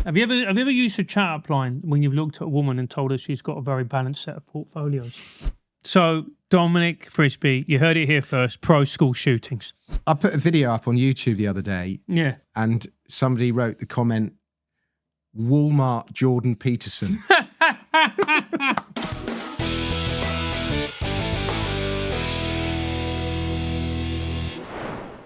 Have you ever used a chat-up line when you've looked at a woman and told her she's got a very balanced set of portfolios? So, Dominic Frisby, you heard it here first, pro school shootings. I put a video up on YouTube the other day. Yeah. And somebody wrote the comment, Walmart Jordan Peterson.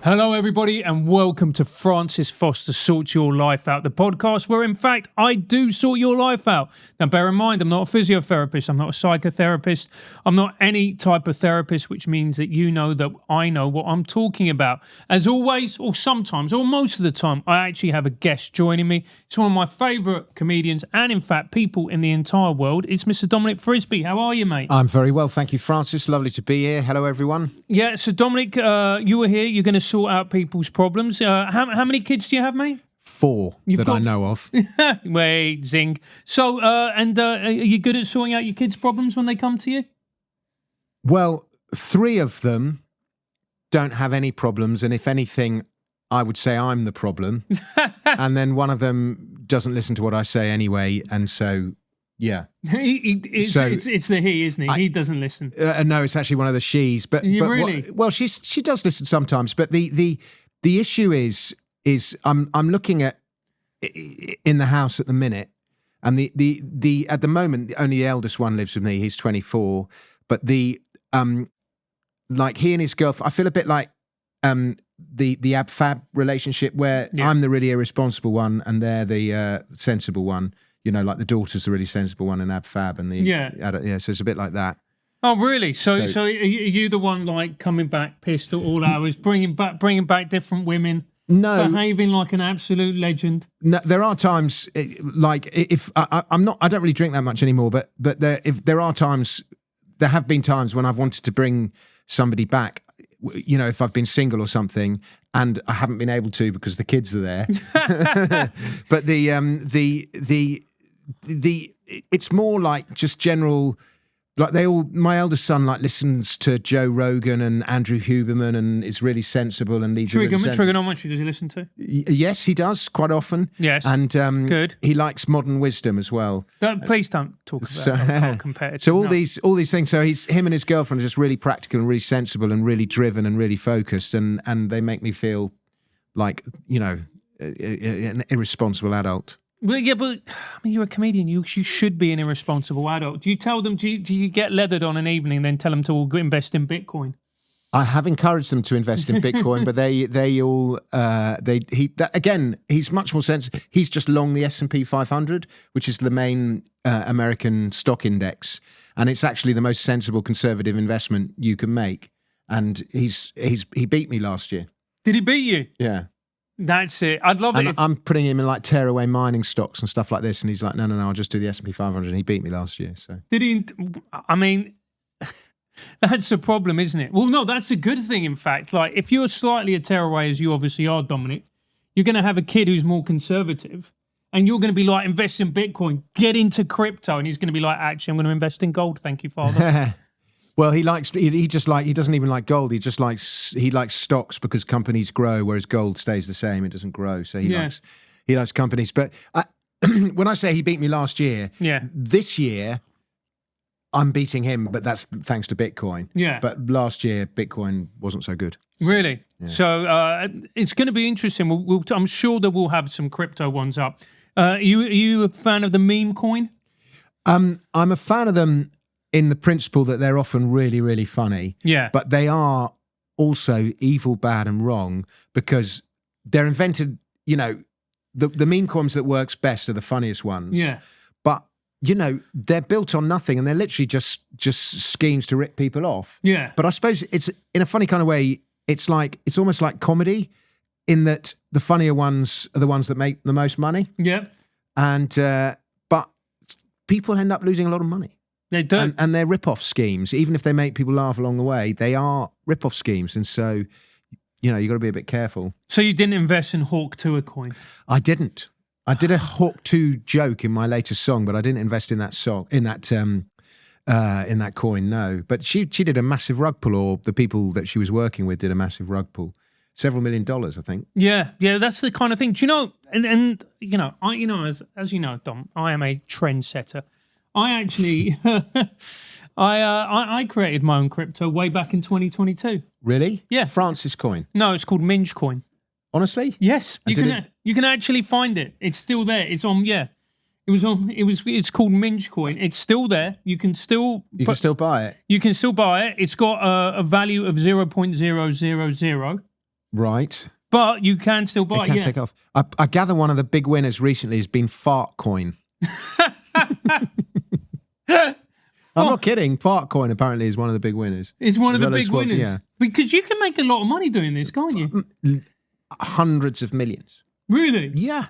Hello, everybody, and welcome to Francis Foster Sorts Your Life Out, the podcast where, in fact, I do sort your life out. Now, bear in mind, I'm not a physiotherapist. I'm not a psychotherapist. I'm not any type of therapist, which means that you know that I know what I'm talking about. As always, or sometimes, or most of the time, I actually have a guest joining me. It's one of my favourite comedians and, in fact, people in the entire world. It's Mr. Dominic Frisby. How are you, mate? I'm very well, thank you, Francis. Lovely to be here. Hello, everyone. Yeah, so, Dominic, you were here. You're going to sort out people's problems. How many kids do you have, mate? 4 that I know of. Wait, zing. So, are you good at sorting out your kids' problems when they come to you? Well, 3 of them don't have any problems, and if anything, I would say I'm the problem. And then one of them doesn't listen to what I say anyway, and so... Yeah, it's the he, isn't he? He doesn't listen. No, it's actually one of the she's. But really? Well, she does listen sometimes. But the issue is I'm looking at in the house at the minute, and the at the moment only the eldest one lives with me. He's 24. But like he and his girlfriend, I feel a bit like the ab-fab relationship where I'm the really irresponsible one and they're the sensible one. You know, like the daughter's the really sensible one and ab-fab and the so it's a bit like that. Oh, really? So are you the one like coming back pissed at all hours, bringing back different women? No, behaving like an absolute legend. No, there are times like if I'm not, I don't really drink that much anymore. But there have been times when I've wanted to bring somebody back. You know, if I've been single or something, and I haven't been able to because the kids are there. But it's more like just general, like my eldest son like listens to Joe Rogan and Andrew Huberman and is really sensible and leads TRIGGERnometry, does he listen to? Yes, he does quite often. Yes, and good. He likes modern wisdom as well. Please don't talk about competitive. So all these things. So him and his girlfriend are just really practical and really sensible and really driven and really focused, and they make me feel like, you know, an irresponsible adult. Well, yeah, but I mean, you're a comedian. You should be an irresponsible adult. Do you tell them? Do you get leathered on an evening and then tell them to all go invest in Bitcoin? I have encouraged them to invest in Bitcoin, but he's much more sensitive. He's just long the S&P 500, which is the main American stock index, and it's actually the most sensible conservative investment you can make. And he beat me last year. Did he beat you? Yeah. That's it. I'd love it. I'm putting him in like tearaway mining stocks and stuff like this, and he's like, no, I'll just do the S&P 500, and he beat me last year. So did he? I mean, that's a problem, isn't it? Well, no, that's a good thing. In fact, like if you're slightly a tearaway, as you obviously are, Dominic, you're going to have a kid who's more conservative, and you're going to be like, invest in Bitcoin, get into crypto, and he's going to be like, actually, I'm going to invest in gold. Thank you, Father. Well, he doesn't even like gold. He likes stocks because companies grow, whereas gold stays the same. It doesn't grow. So he likes companies. But when I say he beat me last year, this year I'm beating him, but that's thanks to Bitcoin. Yeah. But last year Bitcoin wasn't so good. Really? Yeah. So it's going to be interesting. I'm sure that we'll have some crypto ones up. Are you a fan of the meme coin? I'm a fan of them in the principle that they're often really, really funny. Yeah. But they are also evil, bad, and wrong because they're invented, you know, the meme coins that works best are the funniest ones. Yeah. But, you know, they're built on nothing and they're literally just schemes to rip people off. Yeah. But I suppose it's, in a funny kind of way, it's almost like comedy in that the funnier ones are the ones that make the most money. Yeah. And, but people end up losing a lot of money. They do. And they're rip-off schemes. Even if they make people laugh along the way, they are rip-off schemes. And so, you know, you've got to be a bit careful. So you didn't invest in Hawk 2 a coin? I didn't. I did a Hawk 2 joke in my latest song, but I didn't invest in that song, in that coin, no. But she did a massive rug pull, or the people that she was working with did a massive rug pull. several $1 million, I think. Yeah, that's the kind of thing. Do you know? And you know, as you know, Dom, I am a trendsetter. I actually, I created my own crypto way back in 2022. Really? Yeah. Francis coin. No, it's called Minge Coin. Honestly? Yes, you can actually find it. It's still there. It's on. Yeah, it's called Minge Coin. It's still there. You can still buy it. You can still buy it. It's got a value of 0.000. Right. But you can still buy it. It can take off. I gather one of the big winners recently has been Fart Coin. I'm not kidding. Fart Coin apparently is one of the big winners. It's one of the big winners. Yeah. Because you can make a lot of money doing this, can't you? Hundreds of millions. Really? Yeah.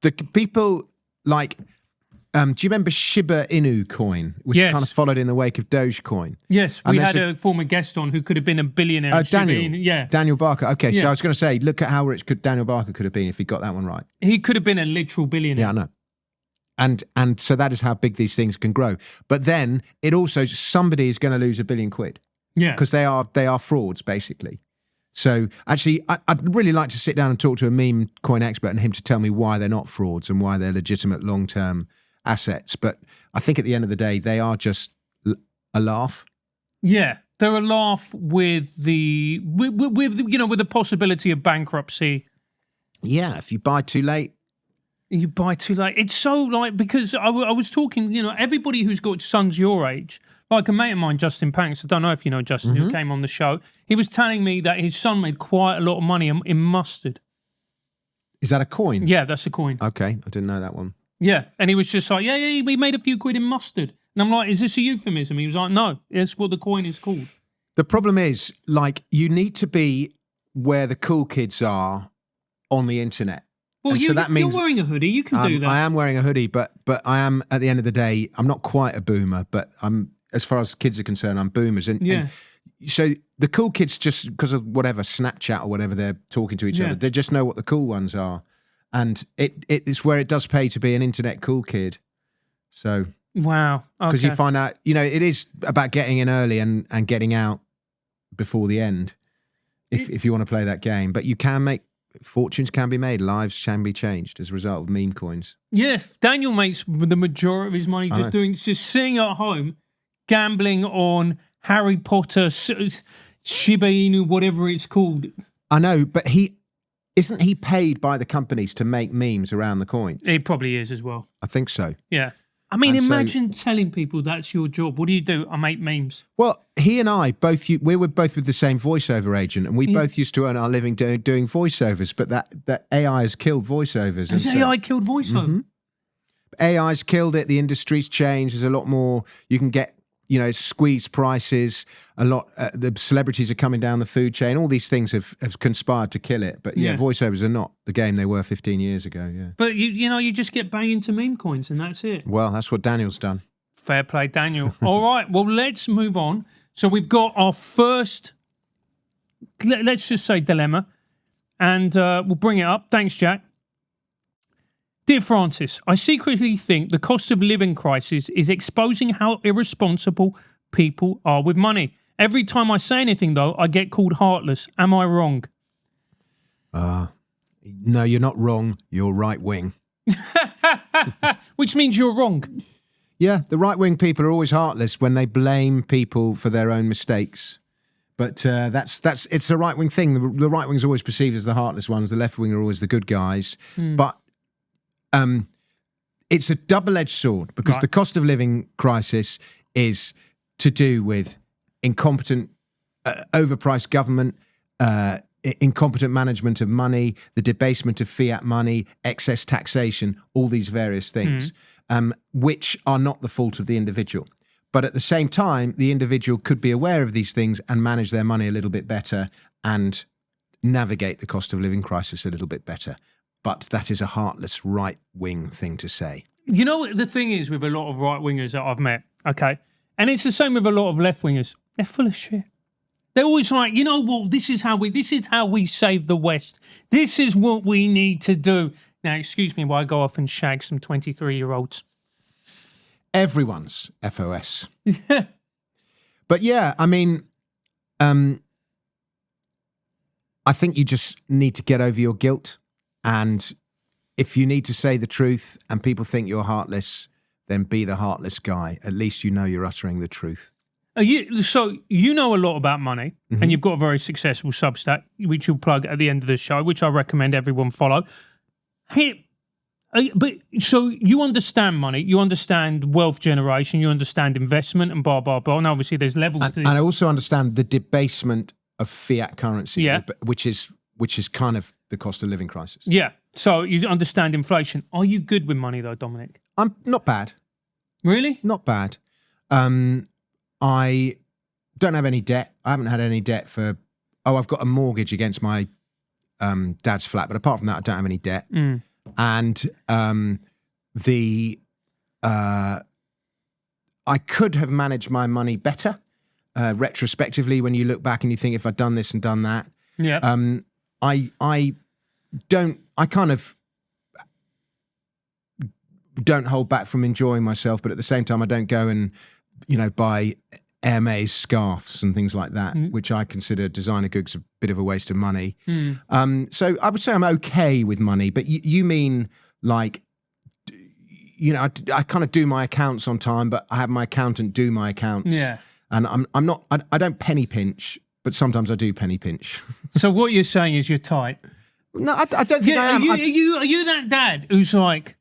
The people like... do you remember Shiba Inu coin, which kind of followed in the wake of Dogecoin? Yes, we had a former guest on who could have been a billionaire. Oh, Daniel. Daniel Barker. Okay, yeah. So I was going to say, look at how rich Daniel Barker could have been if he got that one right. He could have been a literal billionaire. Yeah, I know. And so that is how big these things can grow. But then it also, somebody is going to lose £1 billion. Yeah. Because they are frauds, basically. So actually, I'd really like to sit down and talk to a meme coin expert and him to tell me why they're not frauds and why they're legitimate long-term assets. But I think at the end of the day, they are just a laugh. Yeah, they're a laugh with the with the possibility of bankruptcy. Yeah, if you buy too late. You buy too late. It's so like, because I was talking, everybody who's got sons your age, like a mate of mine, Justin Panks, I don't know if you know Justin, who came on the show, he was telling me that his son made quite a lot of money in mustard. Is that a coin? Yeah, that's a coin. Okay, I didn't know that one. Yeah, and he was just like, yeah, we made a few quid in mustard. And I'm like, is this a euphemism? He was like, no, that's what the coin is called. The problem is, like, you need to be where the cool kids are on the internet. Well, so that means you're wearing a hoodie. You can do that. I am wearing a hoodie, but I am, at the end of the day, I'm not quite a boomer, but I'm, as far as kids are concerned, I'm boomers. And so the cool kids, just because of whatever, Snapchat or whatever, they're talking to each other. They just know what the cool ones are. And it's where it does pay to be an internet cool kid. So wow, because you find out, it is about getting in early and getting out before the end, if you want to play that game. But you can make fortunes, can be made, lives can be changed as a result of meme coins. Yeah, Daniel makes the majority of his money just sitting at home, gambling on Harry Potter, Shiba Inu, whatever it's called. I know, but isn't he paid by the companies to make memes around the coin? He probably is as well. I think so. Yeah. I mean, imagine telling people that's your job. What do you do? I make memes. Well, he and I we were both with the same voiceover agent, and we both used to earn our living doing voiceovers. But that AI has killed voiceovers. Has AI killed voiceover? Mm-hmm. AI's killed it. The industry's changed. There's a lot more you can get. Squeezed prices. A lot. The celebrities are coming down the food chain. All these things have conspired to kill it. But voiceovers are not the game they were 15 years ago. Yeah. But you just get banged into meme coins and that's it. Well, that's what Daniel's done. Fair play, Daniel. All right. Well, let's move on. So we've got our first, let's just say, dilemma, and we'll bring it up. Thanks, Jack. Dear Francis, I secretly think the cost of living crisis is exposing how irresponsible people are with money. Every time I say anything, though, I get called heartless. Am I wrong? No, you're not wrong. You're right wing. Which means you're wrong. Yeah, the right wing people are always heartless when they blame people for their own mistakes. But it's a right wing thing. The right wing is always perceived as the heartless ones. The left wing are always the good guys. But it's a double-edged sword because the cost of living crisis is to do with incompetent, overpriced government, incompetent management of money, the debasement of fiat money, excess taxation, all these various things, which are not the fault of the individual. But at the same time, the individual could be aware of these things and manage their money a little bit better and navigate the cost of living crisis a little bit better. But that is a heartless right-wing thing to say. You know, the thing is with a lot of right-wingers that I've met, okay, and it's the same with a lot of left-wingers, they're full of shit. They're always like, this is how we save the West. This is what we need to do. Now, excuse me while I go off and shag some 23-year-olds. Everyone's FOS. But yeah, I mean, I think you just need to get over your guilt. And if you need to say the truth and people think you're heartless, then be the heartless guy. At least you know you're uttering the truth. So you know a lot about money, and you've got a very successful Substack, which you'll plug at the end of the show, which I recommend everyone follow. But so you understand money, you understand wealth generation, you understand investment and blah, blah, blah. And obviously there's levels to this. And I also understand the debasement of fiat currency, which is kind of the cost of living crisis. Yeah. So you understand inflation. Are you good with money though, Dominic? I'm not bad. Really? Not bad. I don't have any debt. I haven't had any debt I've got a mortgage against my dad's flat, but apart from that, I don't have any debt. And I could have managed my money better retrospectively when you look back and you think, if I'd done this and done that. Yeah. I kind of don't hold back from enjoying myself, but at the same time, I don't go and, buy Hermes scarves and things like that, which I consider designer goods a bit of a waste of money. So I would say I'm okay with money, but you mean like, I kind of do my accounts on time, but I have my accountant do my accounts. Yeah. And I don't penny pinch, but sometimes I do penny pinch. So what you're saying is you're tight. No, I don't think I am. Are you that dad who's like,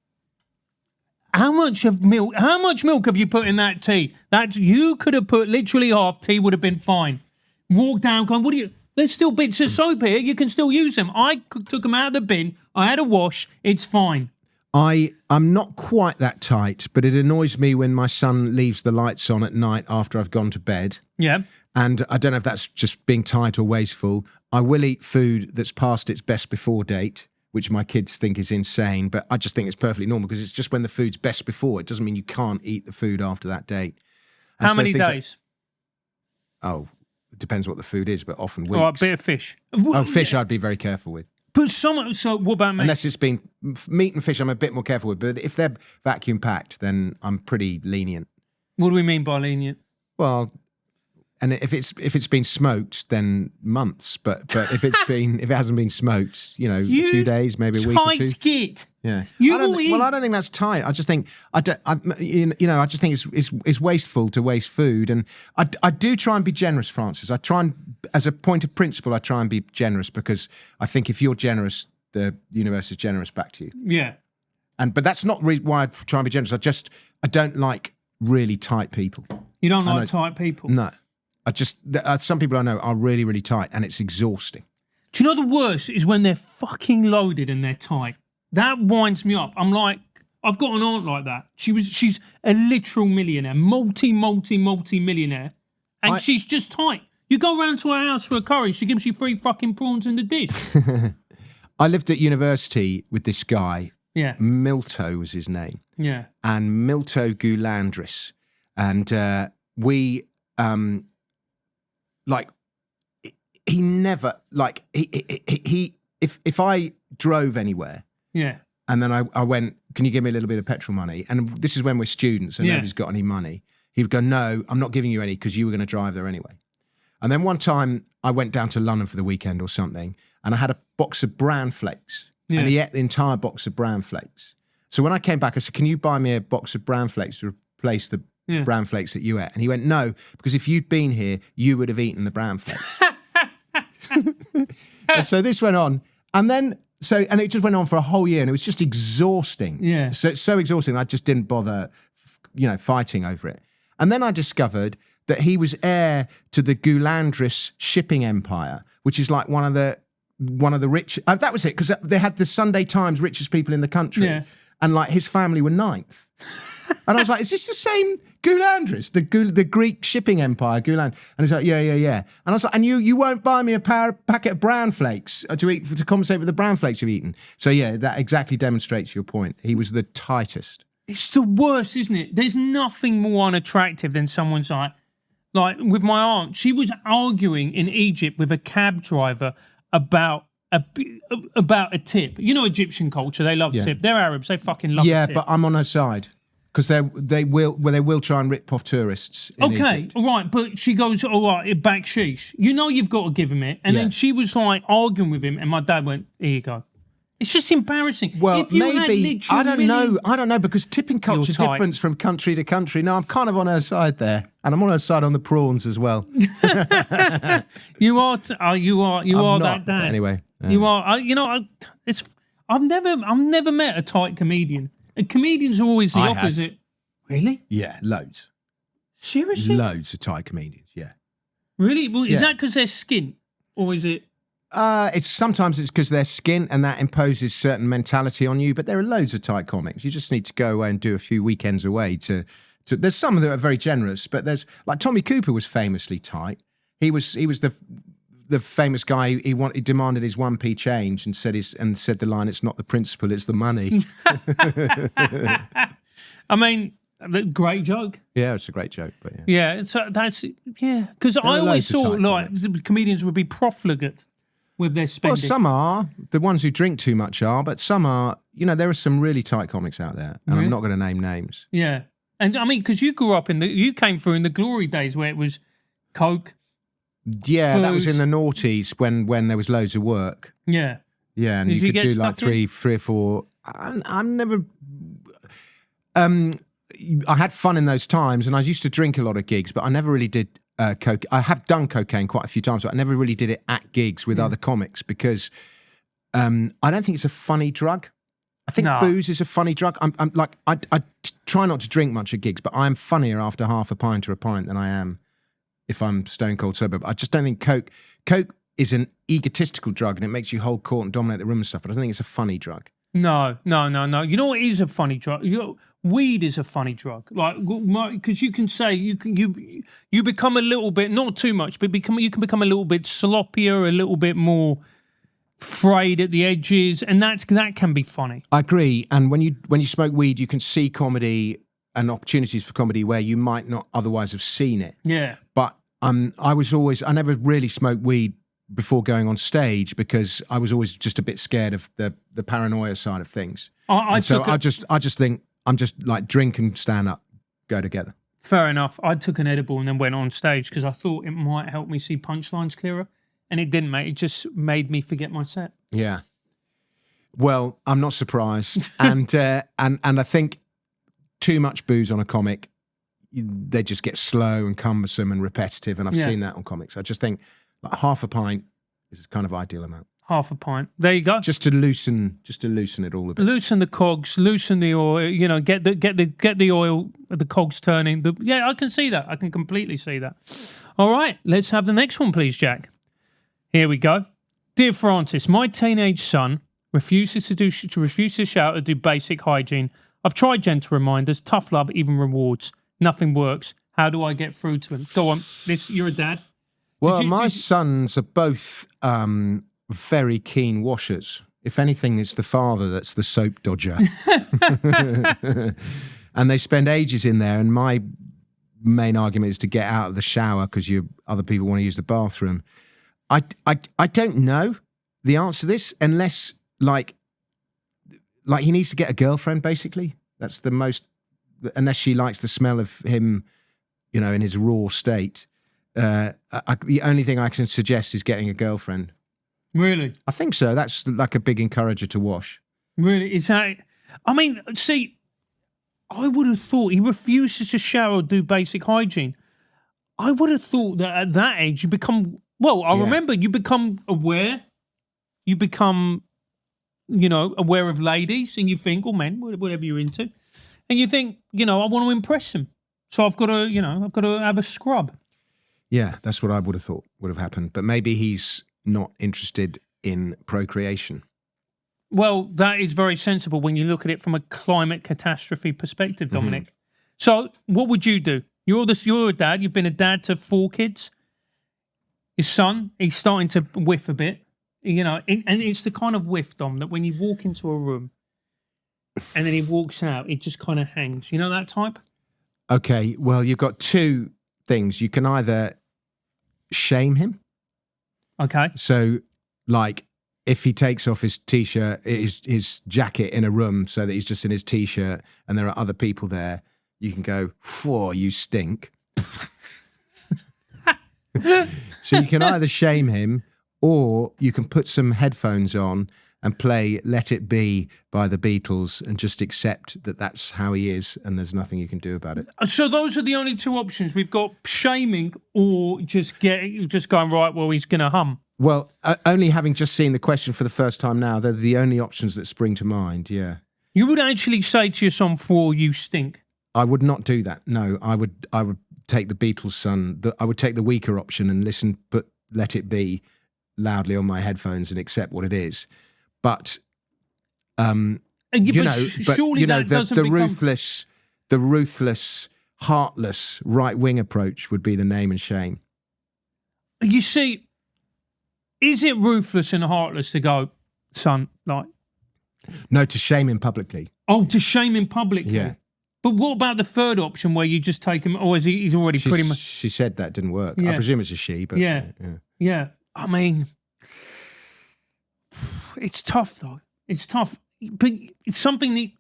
how much milk have you put in that tea? You could have put literally half, tea would have been fine. Walk down, going, there's still bits of soap here, you can still use them. I took them out of the bin, I had a wash, it's fine. I'm not quite that tight, but it annoys me when my son leaves the lights on at night after I've gone to bed. Yeah. And I don't know if that's just being tight or wasteful. I will eat food that's past its best before date, which my kids think is insane, but I just think it's perfectly normal because it's just when the food's best before. It doesn't mean you can't eat the food after that date. How many days? It depends what the food is, but often weeks. Oh, a bit of fish. Fish I'd be very careful with. But so what about meat? Unless it's been meat and fish, I'm a bit more careful with. But if they're vacuum packed, then I'm pretty lenient. What do we mean by lenient? Well, and if it's been smoked, then months. But if it hasn't been smoked, a few days, maybe a week or two. Tight git. Yeah. I don't think that's tight. I just think I just think it's wasteful to waste food, and I do try and be generous, Francis. I try and, as a point of principle, I try and be generous because I think if you're generous, the universe is generous back to you. Yeah. But that's not why I try and be generous. I don't like really tight people. You don't like tight people? No. Some people I know are really, really tight, and it's exhausting. Do you know the worst is when they're fucking loaded and they're tight? That winds me up. I'm like, I've got an aunt like that. She's a literal millionaire, multi-millionaire, and she's just tight. You go round to her house for a curry, she gives you 3 fucking prawns in the dish. I lived at university with this guy. Yeah. Milto was his name. Yeah. And Milto Goulandris. And we... he never if I drove anywhere, and then I went, can you give me a little bit of petrol money? And this is when we're students and nobody's got any money. He would go, no, I'm not giving you any because you were going to drive there anyway. And then one time I went down to London for the weekend or something, and I had a box of bran flakes, and he ate the entire box of bran flakes. So when I came back, I said, can you buy me a box of bran flakes to replace the bran flakes that you ate? And he went, no, because if you'd been here, you would have eaten the bran flakes. And so this went on. And then, and it just went on for a whole year, and it was just exhausting. Yeah. So exhausting, I just didn't bother, fighting over it. And then I discovered that he was heir to the Goulandris shipping empire, which is like one of the rich. That was it, because they had the Sunday Times richest people in the country. Yeah. And like his family were 9th. And I was like, is this the same Goulandris, the Greek shipping empire, Gouland? And he's like, yeah. And I was like, and you won't buy me a packet of bran flakes to compensate for the bran flakes you've eaten? So yeah, that exactly demonstrates your point. He was the tightest. It's the worst, isn't it? There's nothing more unattractive than someone's like with my aunt, she was arguing in Egypt with a cab driver about a tip. Egyptian culture, they love a tip. They're Arabs, they fucking love a tip. Yeah, but I'm on her side. Because they will try and rip off tourists. In Egypt. All right, but she goes, all right, back sheesh. You know you've got to give him it. And then she was like arguing with him, and my dad went, here you go. It's just embarrassing. Well, maybe, I don't know, because tipping culture is different from country to country. No, I'm kind of on her side there, and I'm on her side on the prawns as well. You are that dad. Anyway. You are, I've never met a tight comedian. And comedians are always the opposite. Have. Really? Yeah, loads. Seriously? Loads of tight comedians, yeah. Really? Well, is that because they're skint, or is it? Sometimes it's because they're skint and that imposes certain mentality on you. But there are loads of tight comics. You just need to go away and do a few weekends away to. There's some that are very generous, but there's like Tommy Cooper was famously tight. He was the famous guy. He demanded his 1p change and said the line, "It's not the principle, it's the money." I mean, great joke. Yeah, it's a great joke. But that's because I always thought like the comedians would be profligate with their spending. Well, some are. The ones who drink too much are, but some are. There are some really tight comics out there, and I'm not going to name names. Yeah, and I mean, because you grew up you came through in the glory days where it was Coke. Yeah, booze. That was in the noughties when there was loads of work. Yeah, and you could do like three or four. I'm never. I had fun in those times, and I used to drink a lot of gigs, but I never really did. Coke. I have done cocaine quite a few times, but I never really did it at gigs with other comics because I don't think it's a funny drug. I think booze is a funny drug. I'm like I try not to drink much at gigs, but I'm funnier after half a pint or a pint than I am if I'm stone cold sober. But I just don't think Coke is an egotistical drug and it makes you hold court and dominate the room and stuff. But I don't think it's a funny drug. No. You know what is a funny drug? Weed is a funny drug, like because you can say you become a little bit, not too much, but you can become a little bit sloppier, a little bit more frayed at the edges, and that can be funny. I agree. And when you smoke weed, you can see comedy and opportunities for comedy where you might not otherwise have seen it. Yeah. But I never really smoked weed before going on stage because I was always just a bit scared of the paranoia side of things. I just think I'm just like drink and stand up go together. Fair enough. I took an edible and then went on stage because I thought it might help me see punchlines clearer, and it didn't, mate. It just made me forget my set. Yeah. Well, I'm not surprised, and I think too much booze on a comic, they just get slow and cumbersome and repetitive, and I've seen that on comics. I just think like half a pint is kind of ideal amount. Half a pint. There you go. Just to loosen it all a bit. Loosen the cogs, loosen the oil. Get the oil, the cogs turning. I can see that. I can completely see that. All right, let's have the next one, please, Jack. Here we go. Dear Francis, my teenage son refuses to shower to do basic hygiene. I've tried gentle reminders, tough love, even rewards. Nothing works. How do I get through to him? Go on. You're a dad. Well, my sons are both very keen washers. If anything, it's the father that's the soap dodger. And they spend ages in there, and my main argument is to get out of the shower because other people want to use the bathroom. I don't know the answer to this unless like he needs to get a girlfriend, basically. That's the most, unless she likes the smell of him, in his raw state. The only thing I can suggest is getting a girlfriend. Really? I think so. That's like a big encourager to wash. Really? Is that... I mean, see, I would have thought he refuses to shower or do basic hygiene. I would have thought that at that age you become... Well, remember, you become aware. You become, aware of ladies, and you think, or men, whatever you're into. And you think, I want to impress them. So I've got to have a scrub. Yeah, that's what I would have thought would have happened. But maybe he's not interested in procreation. Well, that is very sensible when you look at it from a climate catastrophe perspective, Dominic. Mm-hmm. So what would you do? You're a dad. You've been a dad to 4 kids. Your son, he's starting to whiff a bit, and it's the kind of whiff, Dom, that when you walk into a room and then he walks out, it just kind of hangs. You know that type? Okay, well, you've got 2 things. You can either shame him. Okay. So, like, if he takes off his T-shirt, his jacket in a room so that he's just in his T-shirt and there are other people there, you can go, "Whoa, you stink." So you can either shame him or you can put some headphones on and play Let It Be by the Beatles and just accept that that's how he is and there's nothing you can do about it. So those are the only two options. We've got shaming or just going, right, well, he's going to hum. Well, only having just seen the question for the first time now, they're the only options that spring to mind, yeah. You would actually say to your son, "For you stink"? I would not do that, no. I would take the Beatles' son. I would take the weaker option and listen, but Let It Be loudly on my headphones and accept what it is. But, the ruthless, heartless, right-wing approach would be the name and shame. You see, is it ruthless and heartless to go, "Son, like"? No, to shame him publicly. Oh, to shame him publicly? Yeah. But what about the third option where you just take him, or is he's already pretty much... She said that didn't work. Yeah. I presume it's a she, but... Yeah. I mean, it's tough, though. It's tough. But it's something that...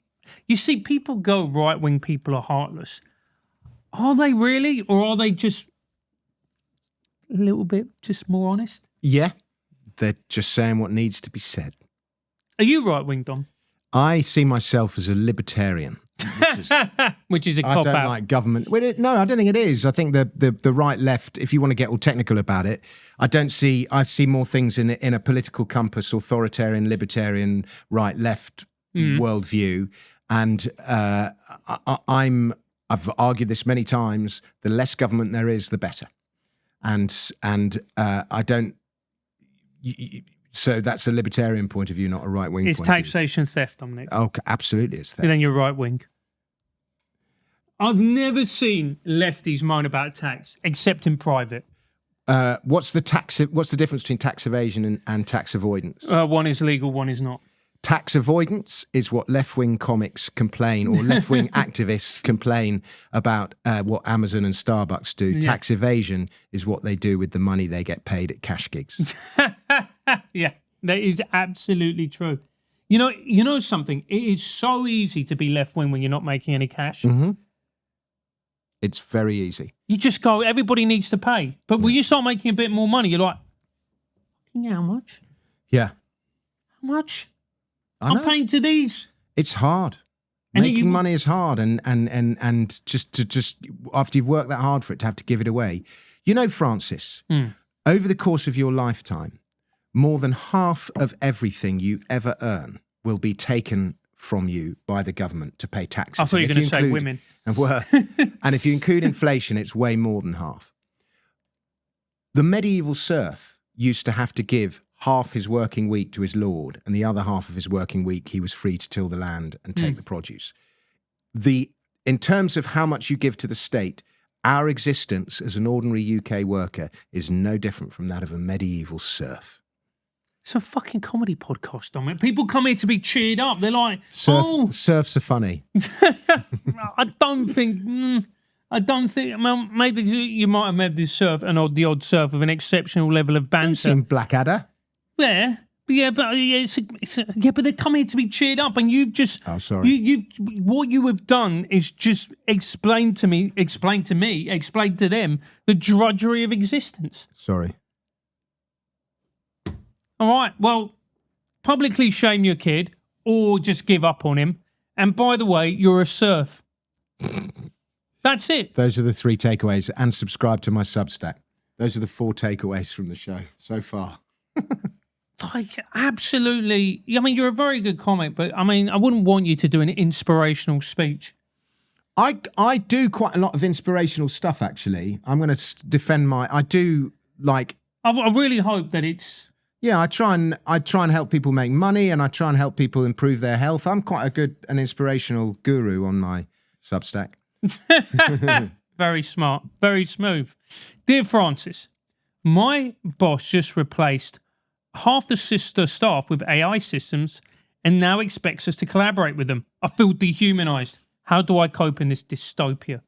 You see, people go, right-wing people are heartless. Are they really? Or are they just a little bit just more honest? Yeah. They're just saying what needs to be said. Are you right-wing, Dom? I see myself as a libertarian. Which is a cop-out. I don't like government. No, I don't think it is. I think the right left, if you want to get all technical about it, I see more things in a political compass, authoritarian, libertarian, right left worldview. And I've argued this many times, the less government there is, the better. And I don't... So that's a libertarian point of view, not a right-wing point of view. It's taxation theft, Dominic. Oh, absolutely it's theft. And then you're right-wing. I've never seen lefties moan about tax, except in private. What's the difference between tax evasion and tax avoidance? One is legal, one is not. Tax avoidance is what left-wing comics complain, or left-wing activists complain about what Amazon and Starbucks do. Yeah. Tax evasion is what they do with the money they get paid at cash gigs. Yeah, that is absolutely true. You know something? It is so easy to be left-wing when you're not making any cash. Mm-hmm. It's very easy. You just go, everybody needs to pay. But when you start making a bit more money, you're like, how much? Yeah. How much? I'm paying to these. It's hard. Making money is hard, and just after you've worked that hard for it, to have to give it away. You know, Francis, over the course of your lifetime, more than half of everything you ever earn will be taken from you by the government to pay taxes. I thought you were going to say women. And if you include inflation, it's way more than half. The medieval serf used to have to give half his working week to his lord, and the other half of his working week he was free to till the land and take the produce. In terms of how much you give to the state, our existence as an ordinary UK worker is no different from that of a medieval serf. It's a fucking comedy podcast, Dominic. People come here to be cheered up. They're like, serfs are funny. I don't think, well, maybe you might have met this serf, the odd serf with an exceptional level of banter. You've seen Blackadder. Yeah, but they come here to be cheered up, and you've just... Oh, sorry. What you have done is just explain to them, the drudgery of existence. Sorry. All right, well, publicly shame your kid or just give up on him. And by the way, you're a serf. That's it. Those are the 3 takeaways. And subscribe to my Substack. Those are the 4 takeaways from the show so far. Like, absolutely. I mean, you're a very good comic, but I mean, I wouldn't want you to do an inspirational speech. I do quite a lot of inspirational stuff, actually. I'm going to defend I do, like... I really hope that it's... Yeah, I try and help people make money, and I try and help people improve their health. I'm quite an inspirational guru on my Substack. Very smart, very smooth. Dear Francis, my boss just replaced half the sister staff with AI systems and now expects us to collaborate with them. I feel dehumanized. How do I cope in this dystopia?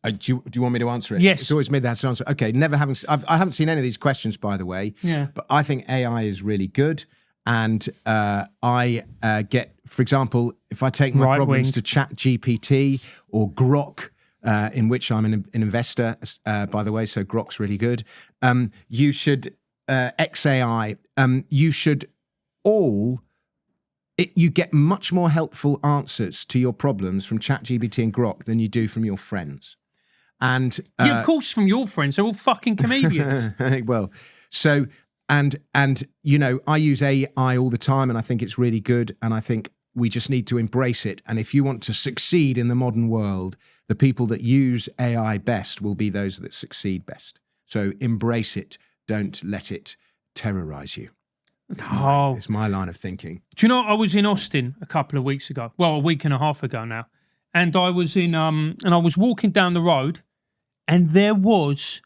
Do you want me to answer it? Yes. It's always me that's an answer. Okay, I haven't seen any of these questions, by the way. Yeah. But I think AI is really good. And I get, for example, if I take my problems to ChatGPT or Grok, in which I'm an investor, by the way, so Grok's really good. You should, XAI, you should you get much more helpful answers to your problems from ChatGPT and Grok than you do from your friends. And yeah, of course, from your friends, they're all fucking comedians. Well, so and you know, I use AI all the time, and I think it's really good, and I think we just need to embrace it. And if you want to succeed in the modern world, the people that use AI best will be those that succeed best. So embrace it. Don't let it terrorize you. It's my line of thinking. Do you know, I was in Austin a couple of weeks ago. Well, a week and a half ago now. And I was in and I was walking down the road, and there was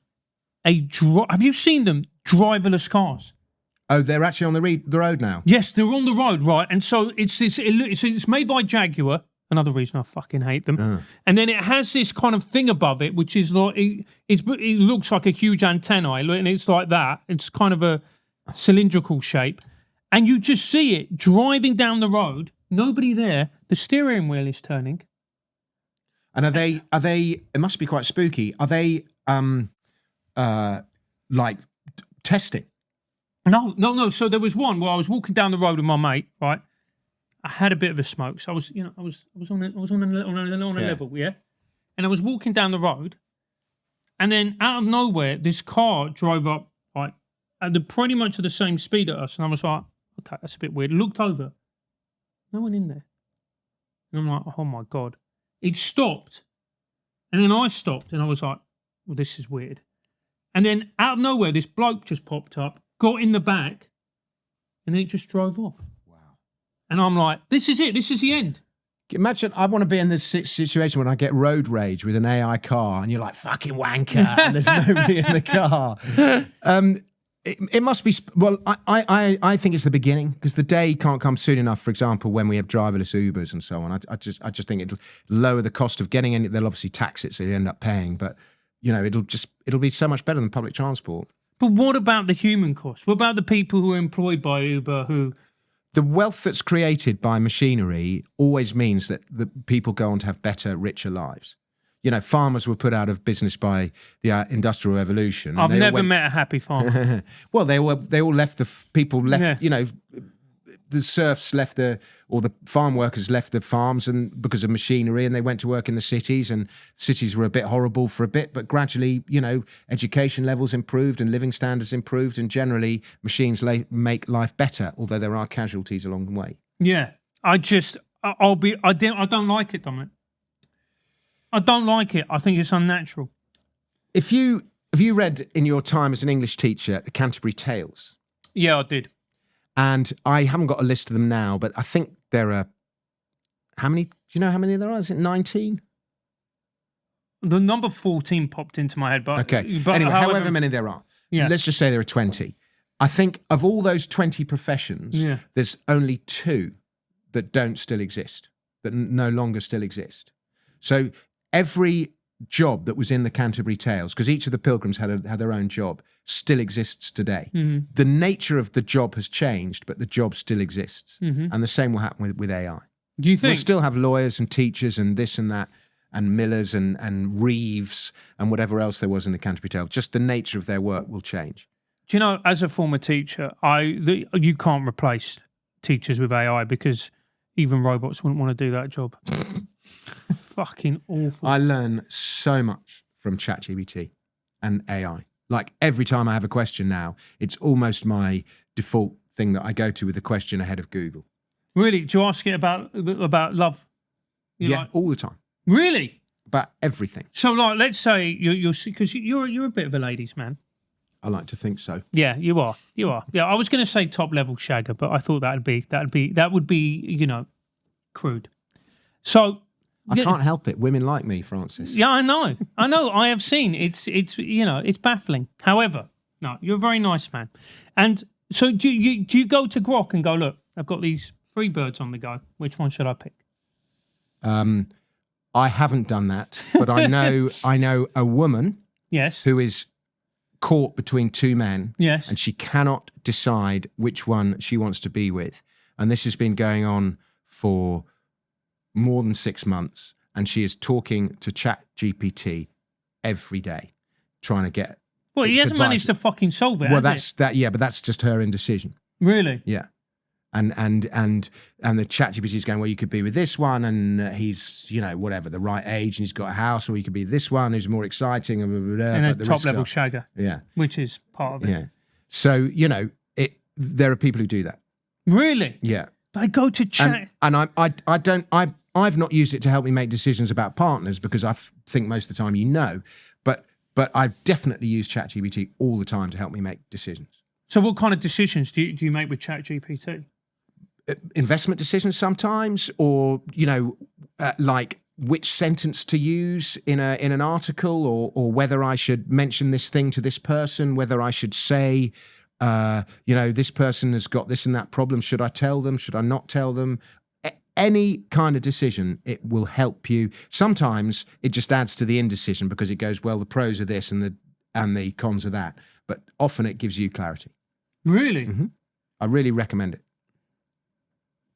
have you seen them? Driverless cars. Oh, they're actually on the road now? Yes, they're on the road, right? And so it's made by Jaguar. Another reason I fucking hate them. And then it has this kind of thing above it, which is like, it looks like a huge antenna, and it's like that. It's kind of a cylindrical shape. And you just see it driving down the road, nobody there, the steering wheel is turning. And are they, it must be quite spooky. Are they, like testing? No. So there was one where I was walking down the road with my mate, right? I had a bit of a smoke, so I was on a level, yeah. And I was walking down the road, and then out of nowhere, this car drove up, right, at pretty much at the same speed as us, and I was like, okay, that's a bit weird. Looked over, no one in there, and I'm like, oh my god! It stopped, and then I stopped, and I was like, well, this is weird. And then out of nowhere, this bloke just popped up, got in the back, and then it just drove off. And I'm like, this is it. This is the end. Imagine, I want to be in this situation when I get road rage with an AI car and you're like, fucking wanker, and there's nobody in the car. It must be, well, I think it's the beginning, because the day can't come soon enough, for example, when we have driverless Ubers and so on. I just think it'll lower the cost of getting in. They'll obviously tax it, so you end up paying. But, you know, it'll be so much better than public transport. But what about the human cost? What about the people who are employed by Uber who... The wealth that's created by machinery always means that the people go on to have better, richer lives. You know, farmers were put out of business by the Industrial Revolution. I've never met a happy farmer. Well, they all left. People left. Yeah. You know, the serfs left the farm workers left the farms and because of machinery, and they went to work in the cities. And cities were a bit horrible for a bit, but gradually, you know, education levels improved and living standards improved, and generally, machines make life better. Although there are casualties along the way. Yeah, I don't like it, Dominic. I don't like it. I think it's unnatural. Have you read in your time as an English teacher the Canterbury Tales? Yeah, I did. And I haven't got a list of them now, but I think there are, how many, do you know how many there are? Is it 19? The number 14 popped into my head, but... Okay, but anyway, however many there are. Yeah. Let's just say there are 20. I think of all those 20 professions, there's only 2 that don't still exist, that no longer still exist. So every job that was in the Canterbury Tales, because each of the pilgrims had their own job, still exists today. Mm-hmm. The nature of the job has changed, but the job still exists. Mm-hmm. And the same will happen with AI. Do you think? We'll still have lawyers and teachers and this and that, and millers and reeves and whatever else there was in the Canterbury Tales. Just the nature of their work will change. Do you know, as a former teacher, you can't replace teachers with AI, because even robots wouldn't want to do that job. Fucking awful. I learn so much from ChatGPT and AI. Like every time I have a question now, it's almost my default thing that I go to with a question ahead of Google. Really? Do you ask it about love? All the time. Really? About everything. So, like, let's say you're because you're a bit of a ladies' man. I like to think so. Yeah, you are. You are. Yeah, I was going to say top level shagger, but I thought that would be you know, crude. So. I can't help it. Women like me, Francis. Yeah, I know. I have seen. It's you know, it's baffling. However, no, you're a very nice man. And so do you go to Grok and go, look, I've got these 3 birds on the go. Which one should I pick? I haven't done that, but I know a woman yes, who is caught between two men, yes, and she cannot decide which one she wants to be with. And this has been going on for more than 6 months, and she is talking to ChatGPT every day, trying to get. Well, he hasn't managed to fucking solve it. Well, that's that. Yeah, but that's just her indecision. Really? Yeah. And the ChatGPT is going, well, you could be with this one, and he's, you know, whatever, the right age, and he's got a house, or you could be this one who's more exciting, and, blah, blah, blah, and but a top level shagger. Yeah. Which is part of it. Yeah. So, you know, there are people who do that. Really? Yeah. They go to chat. And I've not used it to help me make decisions about partners, because I think most of the time, you know, but I've definitely used ChatGPT all the time to help me make decisions. So what kind of decisions do you make with ChatGPT? Investment decisions sometimes, or, you know, like which sentence to use in an article, or whether I should mention this thing to this person, whether I should say, you know, this person has got this and that problem. Should I tell them? Should I not tell them? Any kind of decision, it will help you. Sometimes it just adds to the indecision, because it goes, well, the pros are this and the cons are that. But often it gives you clarity. Really? Mm-hmm. I really recommend it.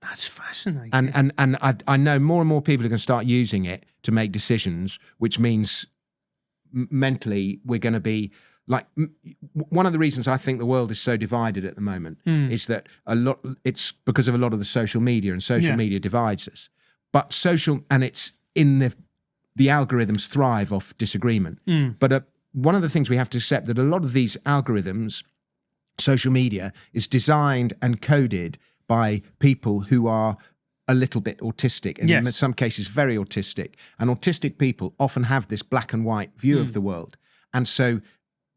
That's fascinating. And I know more and more people are going to start using it to make decisions, which means mentally we're going to be like, one of the reasons I think the world is so divided at the moment is that it's because of a lot of the social media, and social media divides us. But it's in the algorithms thrive off disagreement. But one of the things we have to accept, that a lot of these algorithms, social media, is designed and coded by people who are a little bit autistic, and in some cases very autistic. And autistic people often have this black and white view of the world. And so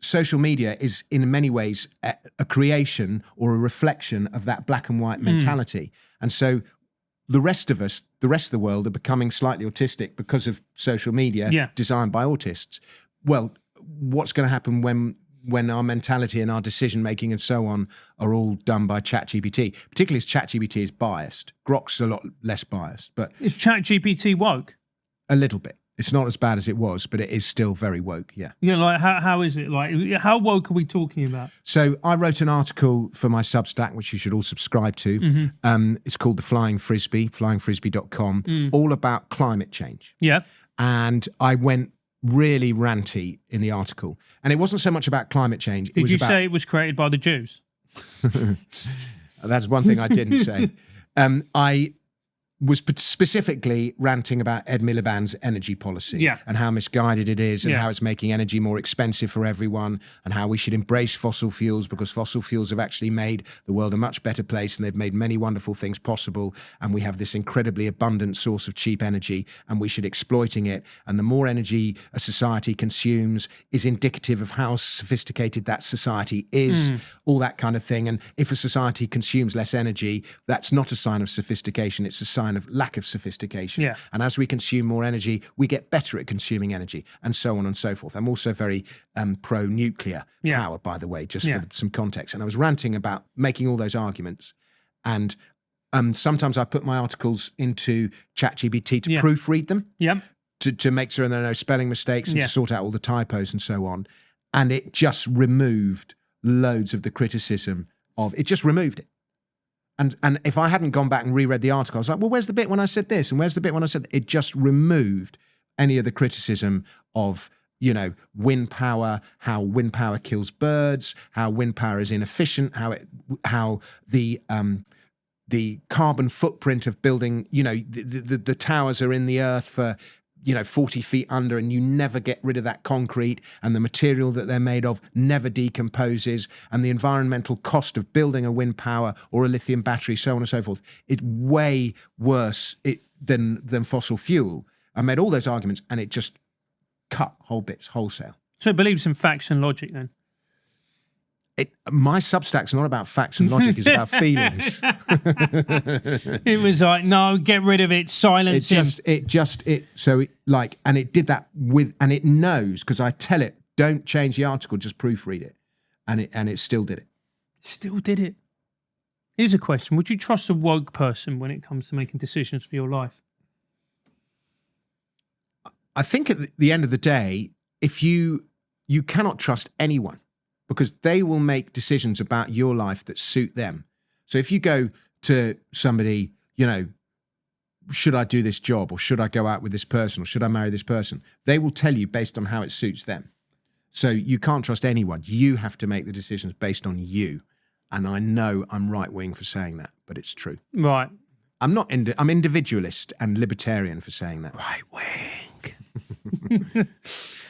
social media is in many ways a creation or a reflection of that black and white mentality. And so the rest of us, the rest of the world, are becoming slightly autistic because of social media designed by autists. Well, what's going to happen when our mentality and our decision making and so on are all done by ChatGPT, particularly as ChatGPT is biased? Grok's a lot less biased, but is ChatGPT woke? A little bit. It's not as bad as it was, but it is still very woke. Yeah. Yeah. Like how is it? Like how woke are we talking about? So I wrote an article for my Substack, which you should all subscribe to. It's called The Flying Frisbee, flyingfrisbee.com, all about climate change. Yeah. And I went really ranty in the article. And it wasn't so much about climate change. Did you say it was created by the Jews? That's one thing I didn't say. I was specifically ranting about Ed Miliband's energy policy and how misguided it is, and how it's making energy more expensive for everyone, and how we should embrace fossil fuels, because fossil fuels have actually made the world a much better place, and they've made many wonderful things possible, and we have this incredibly abundant source of cheap energy, and we should exploiting it. And the more energy a society consumes is indicative of how sophisticated that society is, all that kind of thing. And if a society consumes less energy, that's not a sign of sophistication, it's a sign of lack of sophistication. And as we consume more energy, we get better at consuming energy, and so on and so forth. I'm also very pro-nuclear power, by the way, just for some context. And I was ranting about making all those arguments. And sometimes I put my articles into ChatGPT to proofread them, to make sure there are no spelling mistakes, and to sort out all the typos and so on. And it just removed loads of the criticism of it. Just removed it. And if I hadn't gone back and reread the article, I was like, well, where's the bit when I said this? And where's the bit when I said that? It just removed any of the criticism of, you know, wind power, how wind power kills birds, how wind power is inefficient, how the carbon footprint of building, you know, the towers are in the earth for, you know, 40 feet under, and you never get rid of that concrete, and the material that they're made of never decomposes, and the environmental cost of building a wind power or a lithium battery, so on and so forth, it's way worse than fossil fuel. I made all those arguments, and it just cut whole bits wholesale. So it believes in facts and logic then? My Substack's not about facts and logic, it's about feelings. It was like, no, get rid of it, silence him. And it did that and it knows, because I tell it, don't change the article, just proofread it. And it still did it. Still did it. Here's a question. Would you trust a woke person when it comes to making decisions for your life? I think at the end of the day, if you cannot trust anyone because they will make decisions about your life that suit them. So if you go to somebody, should I do this job or should I go out with this person or should I marry this person? They will tell you based on how it suits them. So you can't trust anyone. You have to make the decisions based on you. And I know I'm right-wing for saying that, but it's true. Right. I'm individualist and libertarian for saying that. Right-wing.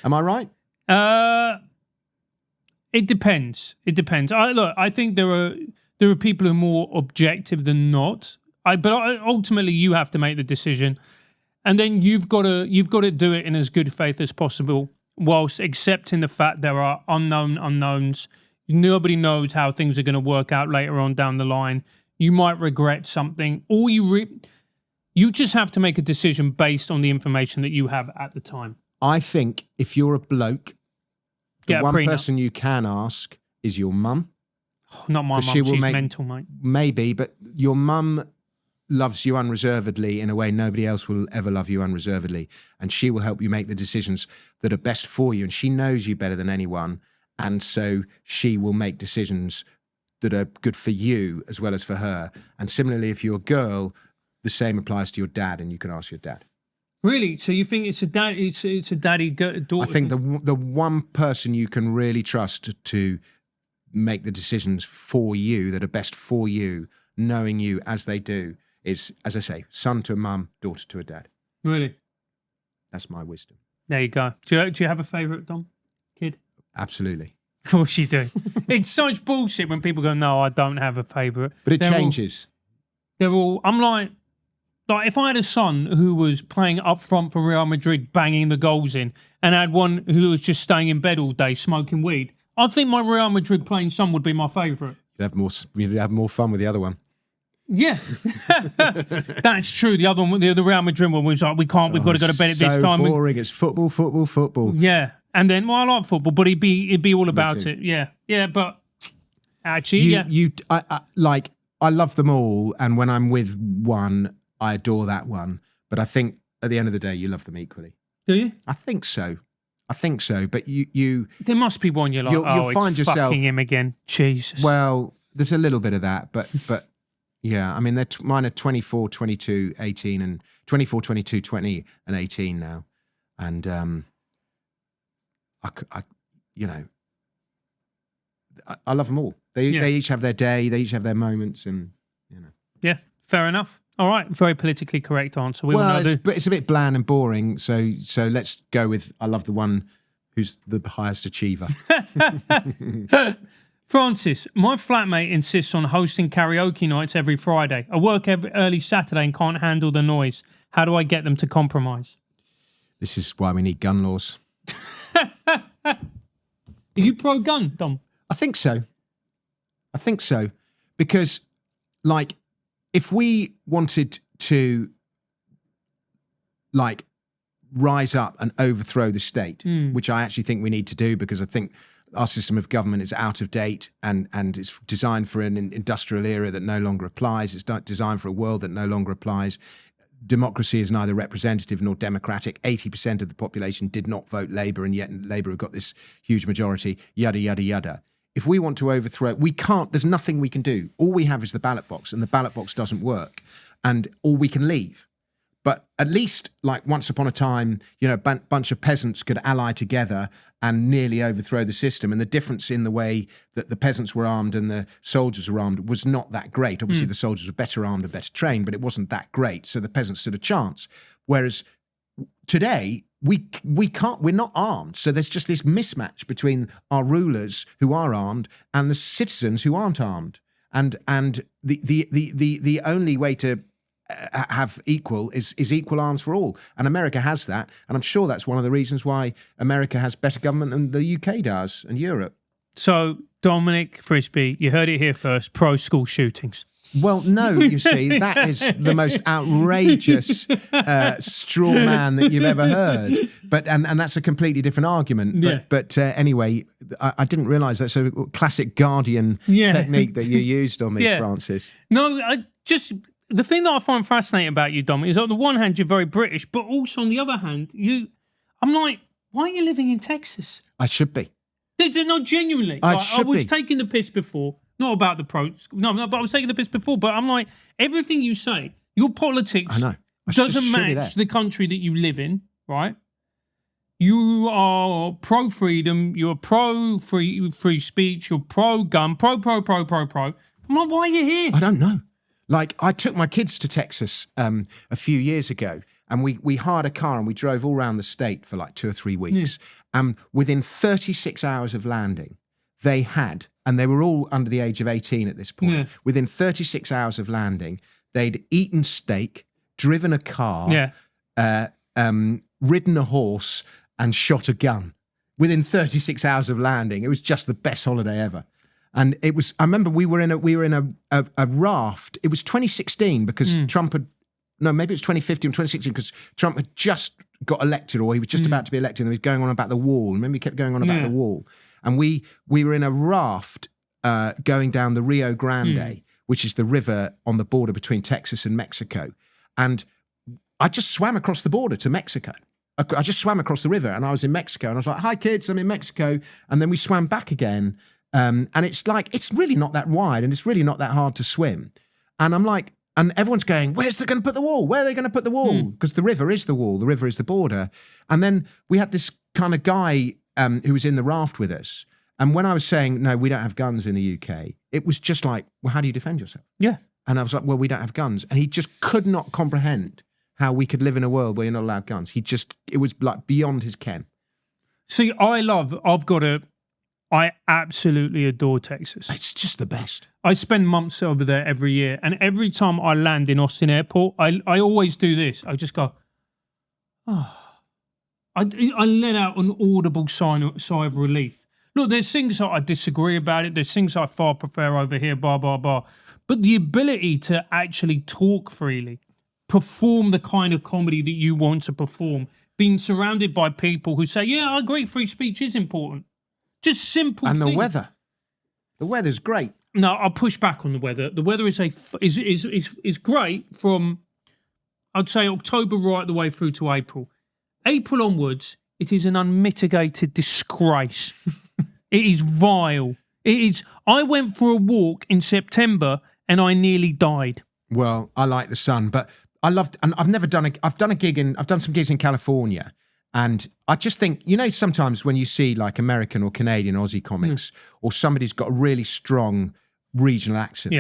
Am I right? It depends. It depends. I think there are people who are more objective than not. But ultimately, you have to make the decision, and then you've got to do it in as good faith as possible, whilst accepting the fact there are unknowns. Nobody knows how things are going to work out later on down the line. You might regret something, or you just have to make a decision based on the information that you have at the time. I think if you're a bloke, the one person you can ask is your mum. Oh, not my mum. She's mental, mate. Maybe, but your mum loves you unreservedly in a way nobody else will ever love you unreservedly, and she will help you make the decisions that are best for you, and she knows you better than anyone, and so she will make decisions that are good for you as well as for her. And similarly, if you're a girl, the same applies to your dad, and you can ask your dad. Really? So you think it's a dad? It's a daddy-daughter? I think the one person you can really trust to make the decisions for you that are best for you, knowing you as they do, is, as I say, son to a mum, daughter to a dad. Really? That's my wisdom. There you go. Do you have a favourite, Dom? Kid? Absolutely. Of course you do. It's such bullshit when people go, no, I don't have a favourite. But it changes. I'm like if I had a son who was playing up front for Real Madrid, banging the goals in, and I had one who was just staying in bed all day smoking weed, I think my Real Madrid playing son would be my favourite. You'd have more fun with the other one. Yeah, that's true. The other one, the Real Madrid one, was like, we've got to go to bed at this time. So boring. It's football. Yeah, and then I like football, but it'd be all about it. Yeah. But actually, I love them all, and when I'm with one, I adore that one. But I think at the end of the day, you love them equally. Do you? I think so. But you there must be one you're like, you'll find yourself fucking him again. Jesus. Well, there's a little bit of that, but. Yeah, I mean, mine are 24, 22, 18, and 24, 22, 20, and 18 now. And I love them all. They each have their day, they each have their moments, and Yeah, fair enough. All right, very politically correct answer. It's a bit bland and boring, so let's go with I love the one who's the highest achiever. Francis, my flatmate insists on hosting karaoke nights every Friday. I work every early Saturday and can't handle the noise. How do I get them to compromise? This is why we need gun laws. Are you pro-gun, Dom? I think so. Because, if we wanted to, rise up and overthrow the state, which I actually think we need to do, because I think our system of government is out of date and it's designed for an industrial era that no longer applies. It's not designed for a world that no longer applies. Democracy is neither representative nor democratic. 80% of the population did not vote Labour, and yet Labour have got this huge majority, yada, yada, yada. If we want to overthrow, we can't, there's nothing we can do. All we have is the ballot box, and the ballot box doesn't work, or we can leave. But at least, once upon a time, a bunch of peasants could ally together and nearly overthrow the system. And the difference in the way that the peasants were armed and the soldiers were armed was not that great. Obviously, the soldiers were better armed and better trained, but it wasn't that great. So the peasants stood a chance. Whereas today, we're not armed. So there's just this mismatch between our rulers who are armed and the citizens who aren't armed. And the only way to have equal is equal arms for all, and America has that, and I'm sure that's one of the reasons why America has better government than the UK does, and Europe. So Dominic Frisby, you heard it here first, pro school shootings. Well, no, you see, that is the most outrageous straw man that you've ever heard. But and that's a completely different argument. But anyway, I didn't realise that's a classic Guardian technique that you used on me, Francis. No, the thing that I find fascinating about you, Dom, is on the one hand, you're very British, but also on the other hand, I'm like, why are you living in Texas? I should be. Not genuinely. I was taking the piss before, not about the pros. No, but I was taking the piss before. But I'm like, everything you say, your politics doesn't match the country that you live in, right? You are pro-freedom. You're pro-free speech. You're pro-gun. Pro. I'm like, why are you here? I don't know. Like, I took my kids to Texas a few years ago, and we hired a car and we drove all around the state for like 2 or 3 weeks. And within 36 hours of landing, they had, and they were all under the age of 18 at this point, within 36 hours of landing, they'd eaten steak, driven a car, ridden a horse, and shot a gun. Within 36 hours of landing. It was just the best holiday ever. And it was, I remember we were in a raft. It was 2016 because Trump had, no, maybe it was 2015 or 2016 because Trump had just got elected, or he was just about to be elected, and he was going on about the wall. Remember, he kept going on about the wall. And we were in a raft going down the Rio Grande, which is the river on the border between Texas and Mexico. And I just swam across the border to Mexico. I just swam across the river, and I was in Mexico, and I was like, hi kids, I'm in Mexico. And then we swam back again. And it's like, it's really not that wide, and it's really not that hard to swim. And I'm like, and everyone's going, where's they going to put the wall? Where are they going to put the wall? Because the river is the wall. The river is the border. And then we had this kind of guy who was in the raft with us. And when I was saying, no, we don't have guns in the UK, it was just like, well, how do you defend yourself? Yeah. And I was like, well, we don't have guns. And he just could not comprehend how we could live in a world where you're not allowed guns. It was like beyond his ken. See, I absolutely adore Texas. It's just the best. I spend months over there every year, and every time I land in Austin Airport, I always do this. I just go, oh. I let out an audible sigh of relief. Look, there's things that I disagree about it. There's things I far prefer over here, blah, blah, blah. But the ability to actually talk freely, perform the kind of comedy that you want to perform, being surrounded by people who say, yeah, I agree, free speech is important. Just simple and things. The weather. The weather's great. No, I'll push back on the weather. The weather is great from, I'd say, October right the way through to April. April onwards, it is an unmitigated disgrace. It is vile. It is. I went for a walk in September and I nearly died. Well, I like the sun, but and I've done some gigs in California. And I just think, sometimes when you see like American or Canadian, Aussie comics, or somebody's got a really strong regional accent,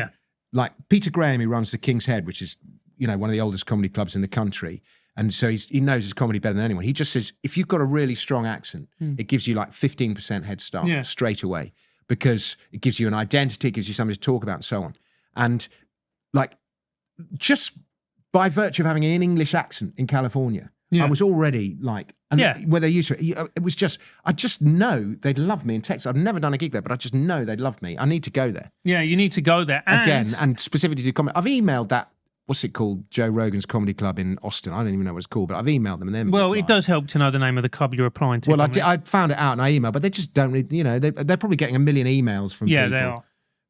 like Peter Graham, who runs the King's Head, which is, one of the oldest comedy clubs in the country. And so he knows his comedy better than anyone. He just says, if you've got a really strong accent, it gives you like 15% head start straight away, because it gives you an identity, it gives you something to talk about and so on. And like, just by virtue of having an English accent in California, I was already like, where they're used to it. It was just, I just know they'd love me in Texas. I've never done a gig there, but I just know they'd love me. I need to go there. Yeah, you need to go there. And specifically do comedy. I've emailed that, what's it called? Joe Rogan's Comedy Club in Austin. I don't even know what it's called, but I've emailed them. And well, it does help to know the name of the club you're applying to. Well, I found it out and I emailed, but they just don't really, they're probably getting a million emails from people. Yeah, they are.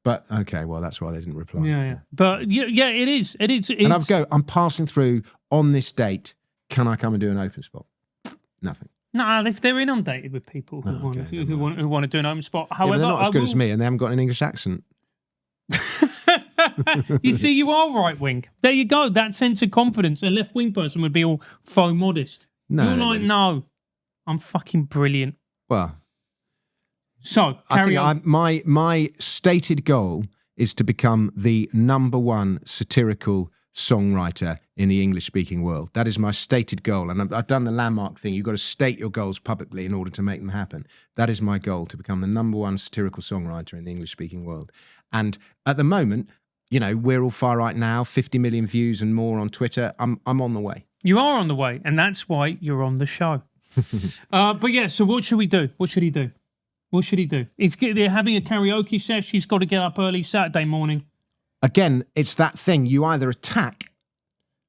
But okay, well, that's why they didn't reply. Yeah. But yeah, it is. And I'm passing through on this date. Can I come and do an open spot? Nothing. No, they're inundated with people who want to do an open spot. However, they're not as good as me, and they haven't got an English accent. You see, you are right wing. There you go. That sense of confidence. A left wing person would be all faux modest. No, you're like, no, I'm fucking brilliant. Well, so carry on. My stated goal is to become the #1 satirical songwriter in the English-speaking world. That is my stated goal. And I've done the landmark thing. You've got to state your goals publicly in order to make them happen. That is my goal, to become the #1 satirical songwriter in the English-speaking world. And at the moment, we're all far right now, 50 million views and more on Twitter. I'm on the way. You are on the way, and that's why you're on the show. But yeah, so what should we do? What should he do? What should he do? They're having a karaoke session. He's got to get up early Saturday morning. Again, it's that thing. You either attack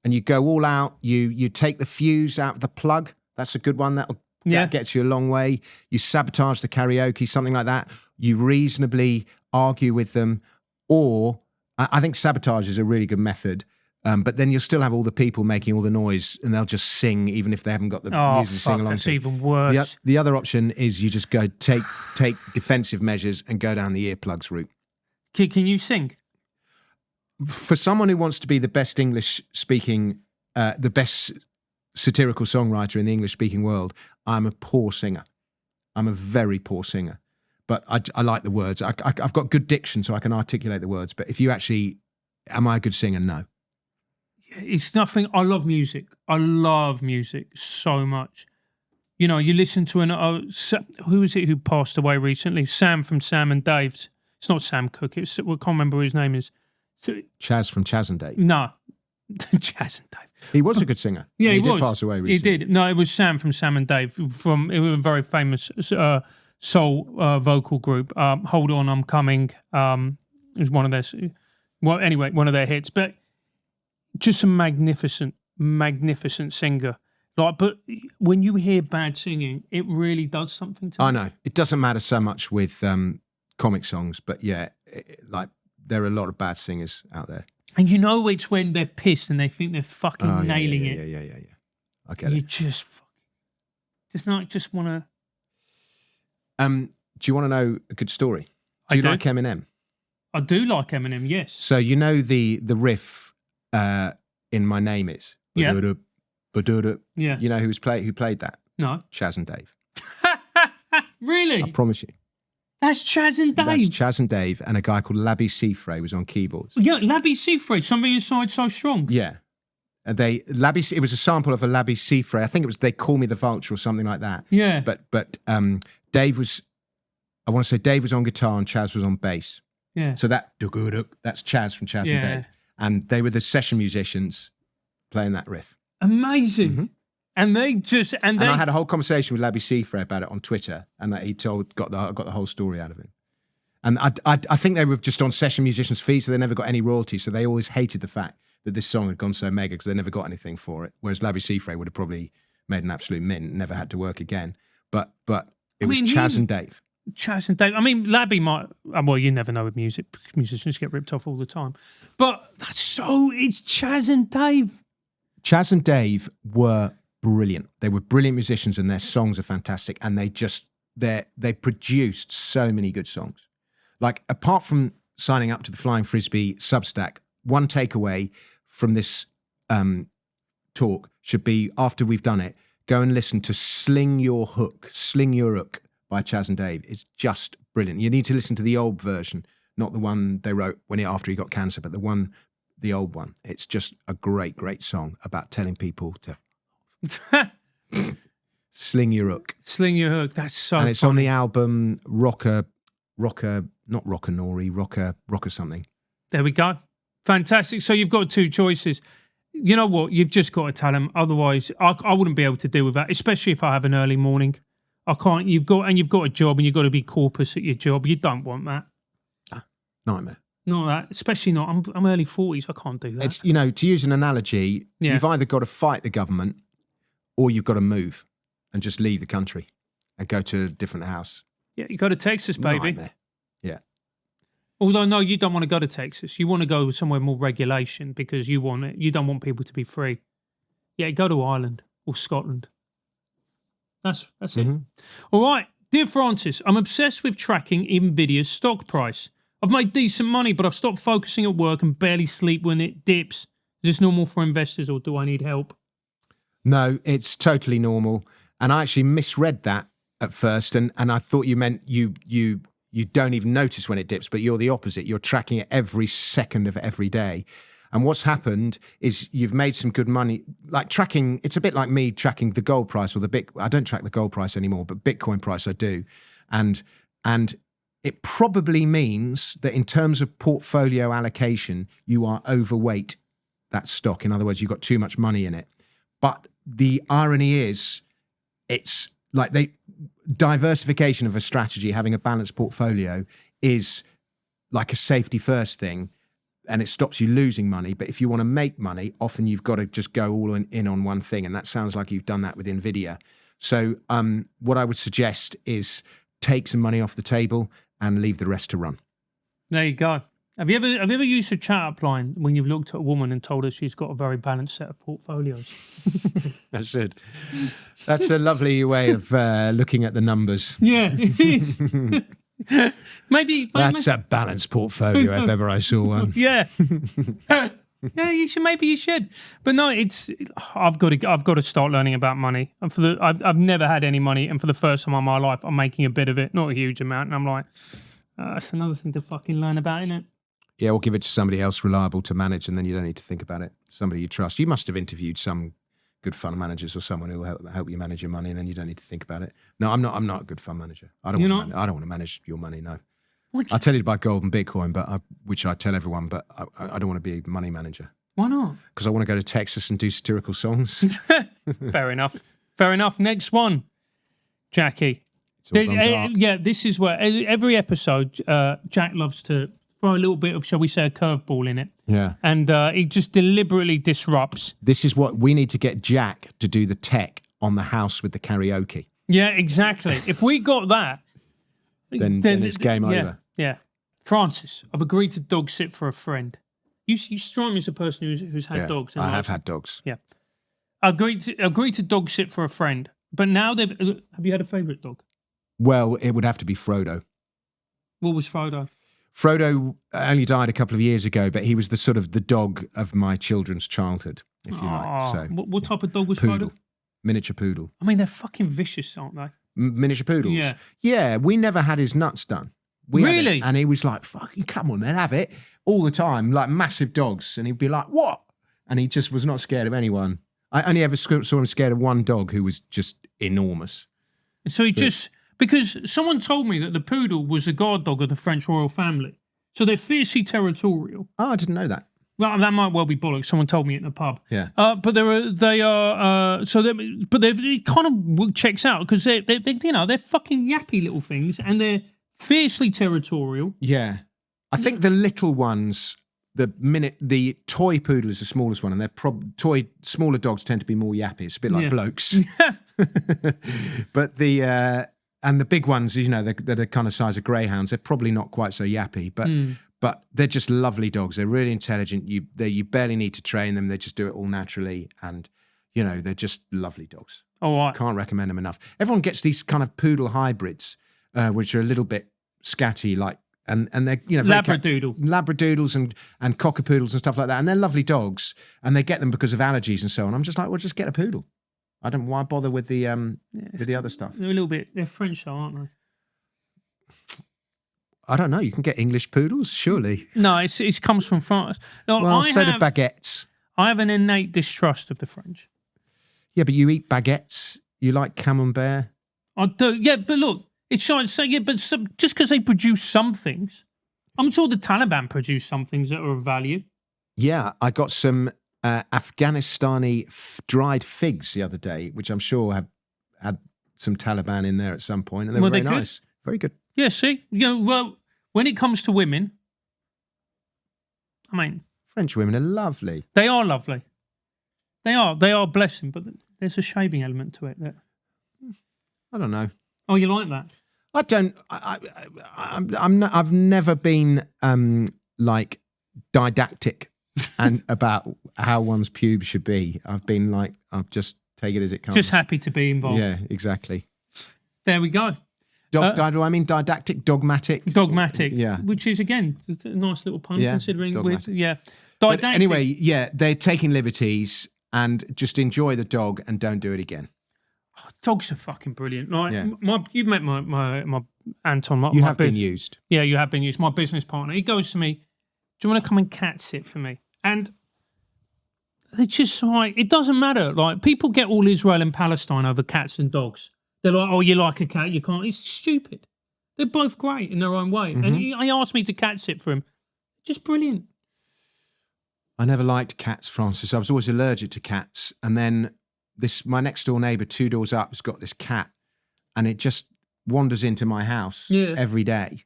and you go all out, you take the fuse out of the plug. That's a good one. That gets you a long way. You sabotage the karaoke, something like that. You reasonably argue with them. Or, I think sabotage is a really good method. But then you'll still have all the people making all the noise, and they'll just sing even if they haven't got the music to sing along. That's even worse. The other option is you just go take defensive measures and go down the earplugs route. Can you sing? For someone who wants to be the best English speaking, the best satirical songwriter in the English speaking world, I'm a poor singer. I'm a very poor singer, but I like the words. I've got good diction, so I can articulate the words. But if you actually, am I a good singer? No. It's nothing. I love music. I love music so much. You know, you listen to who was it who passed away recently? Sam from Sam and Dave's. It's not Sam Cooke. I can't remember what his name is. Chaz from Chaz and Dave. No, Chaz and Dave. He was a good singer. Yeah, he did pass away recently. He did. No, it was Sam from Sam and Dave. It was a very famous soul vocal group. Hold On, I'm Coming. It was one of their. Well, anyway, one of their hits, but. Just a magnificent singer. But when you hear bad singing, it really does something to me. I know. It doesn't matter so much with comic songs, but yeah, there are a lot of bad singers out there. And you know it's when they're pissed and they think they're fucking nailing it. Yeah. I get it. You just want to... Do you want to know a good story? Do you like Eminem? I do like Eminem, yes. So you know the riff... in My Name Is. Yeah. Yeah. You know who played that? No. Chaz and Dave. Really? I promise you. That's Chaz and Dave? That's Chaz and Dave, and a guy called Labby Seafray was on keyboards. Yeah, Labby Seafray, Something Inside So Strong. Yeah. It was a sample of a Labby Seafray. I think it was They Call Me the Vulture or something like that. Yeah. But Dave was on guitar and Chaz was on bass. Yeah. So that's Chaz from Chaz and Dave. And they were the session musicians playing that riff. Amazing. Mm-hmm. And I had a whole conversation with Labby Seafray about it on Twitter, and he got the whole story out of him. And I think they were just on session musicians' fees, so they never got any royalties. So they always hated the fact that this song had gone so mega because they never got anything for it. Whereas Labby Seafray would have probably made an absolute mint, never had to work again. But it was Chaz and Dave. Chaz and Dave. I mean, Labby might... Well, you never know with music. Musicians get ripped off all the time. But it's Chaz and Dave. Chaz and Dave were brilliant. They were brilliant musicians and their songs are fantastic. And they produced so many good songs. Like, apart from signing up to the Flying Frisbee Substack, one takeaway from this talk should be, after we've done it, go and listen to Sling Your Hook by Chaz and Dave. It's just brilliant. You need to listen to the old version, not the one they wrote after he got cancer, but the old one. It's just a great, great song about telling people to sling your hook. Sling your hook. That's so And it's funny. on the album Rocker, not Rocker Nori, Rocker something. There we go. Fantastic. So you've got two choices. You know what? You've just got to tell them. Otherwise, I wouldn't be able to deal with that, especially if I have an early morning. I can't. You've got a job, and you've got to be corpus at your job. You don't want that. Nightmare. Not that, especially not. I'm early 40s. I can't do that. It's, to use an analogy, you've either got to fight the government, or you've got to move and just leave the country and go to a different house. Yeah, you go to Texas, baby. Nightmare. Yeah. Although no, you don't want to go to Texas. You want to go somewhere more regulation because you want it. You don't want people to be free. Yeah, go to Ireland or Scotland. That's it. All right. Dear Francis, I'm obsessed with tracking NVIDIA's stock price. I've made decent money, but I've stopped focusing at work and barely sleep when it dips. Is this normal for investors or do I need help? No, it's totally normal. And I actually misread that at first. And I thought you meant you don't even notice when it dips, but you're the opposite. You're tracking it every second of every day. And what's happened is you've made some good money. Like tracking, it's a bit like me tracking the gold price or I don't track the gold price anymore, but Bitcoin price I do. And it probably means that in terms of portfolio allocation, you are overweight that stock. In other words, you've got too much money in it. But the irony is, it's like diversification of a strategy, having a balanced portfolio is like a safety first thing. And it stops you losing money. But if you want to make money, often you've got to just go all in on one thing. And that sounds like you've done that with NVIDIA. So what I would suggest is take some money off the table and leave the rest to run. There you go. Have you ever used a chat up line when you've looked at a woman and told her she's got a very balanced set of portfolios? I should. That's a lovely way of looking at the numbers. Yeah, it is. maybe that's a balanced portfolio if ever I saw one. Yeah. Yeah, you should. Maybe you should. But no, I've got to start learning about money. And I've never had any money, and for the first time in my life, I'm making a bit of it, not a huge amount. And I'm like, that's another thing to fucking learn about, isn't it? Yeah, or give it to somebody else reliable to manage, and then you don't need to think about it. Somebody you trust. You must have interviewed some good fund managers or someone who will help you manage your money, and then you don't need to think about it. No, I'm not a good fund manager. I don't want to manage your money. No, I tell you about gold and Bitcoin, which I tell everyone, but I don't want to be a money manager. Why not? Because I want to go to Texas and do satirical songs. Fair enough. Next one, Jackie. Yeah, this is where every episode Jack loves to throw a little bit of, shall we say, a curveball in it. Yeah. And he just deliberately disrupts. This is what we need to get Jack to do, the tech on the house with the karaoke. Yeah, exactly. If we got that, then it's game over. Yeah. Francis, I've agreed to dog sit for a friend. You strike me as a person who's had dogs. I have had dogs. Yeah. Agreed to dog sit for a friend. But now have you had a favourite dog? Well, it would have to be Frodo. What was Frodo? Frodo only died a couple of years ago, but he was the sort of the dog of my children's childhood, if you like. So, what type of dog was poodle. Frodo? Miniature poodle. I mean, they're fucking vicious, aren't they? Miniature poodles? Yeah. Yeah, we never had his nuts done. Really? And he was like, fucking come on, then have it. All the time, like massive dogs. And he'd be like, what? And he just was not scared of anyone. I only ever saw him scared of one dog who was just enormous. So because someone told me that the poodle was a guard dog of the French royal family. So they're fiercely territorial. Oh, I didn't know that. Well, that might well be bollocks. Someone told me it in a pub. Yeah. But it kind of checks out because they're fucking yappy little things and they're fiercely territorial. Yeah. I think the little ones, the toy poodle is the smallest one, and they're smaller dogs tend to be more yappy. It's a bit like blokes. But the big ones, they're the kind of size of greyhounds. They're probably not quite so yappy, but they're just lovely dogs. They're really intelligent. You barely need to train them. They just do it all naturally, and they're just lovely dogs. All right. Can't recommend them enough. Everyone gets these kind of poodle hybrids, which are a little bit scatty, like. And they're Labradoodles and cockapoodles and stuff like that, and they're lovely dogs, and they get them because of allergies and so on. I'm just like, well, just get a poodle. I don't why bother with the other stuff. They're a little bit. They're French, though, aren't they? I don't know. You can get English poodles, surely. No, it comes from France. No, well, so do baguettes. I have an innate distrust of the French. Yeah, but you eat baguettes. You like camembert. I do. Yeah, but look. It's trying to say, yeah, but just because they produce some things, I'm sure the Taliban produce some things that are of value. Yeah, I got some Afghanistani dried figs the other day, which I'm sure have had some Taliban in there at some point, and they were very nice. Very good. Yeah, see? Well, when it comes to women, I mean... French women are lovely. They are lovely. They are blessing, but there's a shaving element to it. I don't know. Oh, you like that? I don't. I've never been like didactic and about how one's pubes should be. I've been like, I'll just take it as it comes. Just happy to be involved. Yeah, exactly. There we go. Do I mean didactic, dogmatic? Dogmatic. Yeah. Which is again a nice little pun considering dogmatic. Didactic. But anyway, yeah, they're taking liberties and just enjoy the dog and don't do it again. Oh, dogs are fucking brilliant. Like you've met my Anton. You have been used. Yeah, you have been used. My business partner. He goes to me, "Do you want to come and cat sit for me?" And it's just like it doesn't matter. Like people get all Israel and Palestine over cats and dogs. They're like, "Oh, you like a cat? You can't." It's stupid. They're both great in their own way. Mm-hmm. And he asked me to cat sit for him. Just brilliant. I never liked cats, Francis. I was always allergic to cats, and then. My next door neighbour, 2 doors up, has got this cat, and it just wanders into my house every day.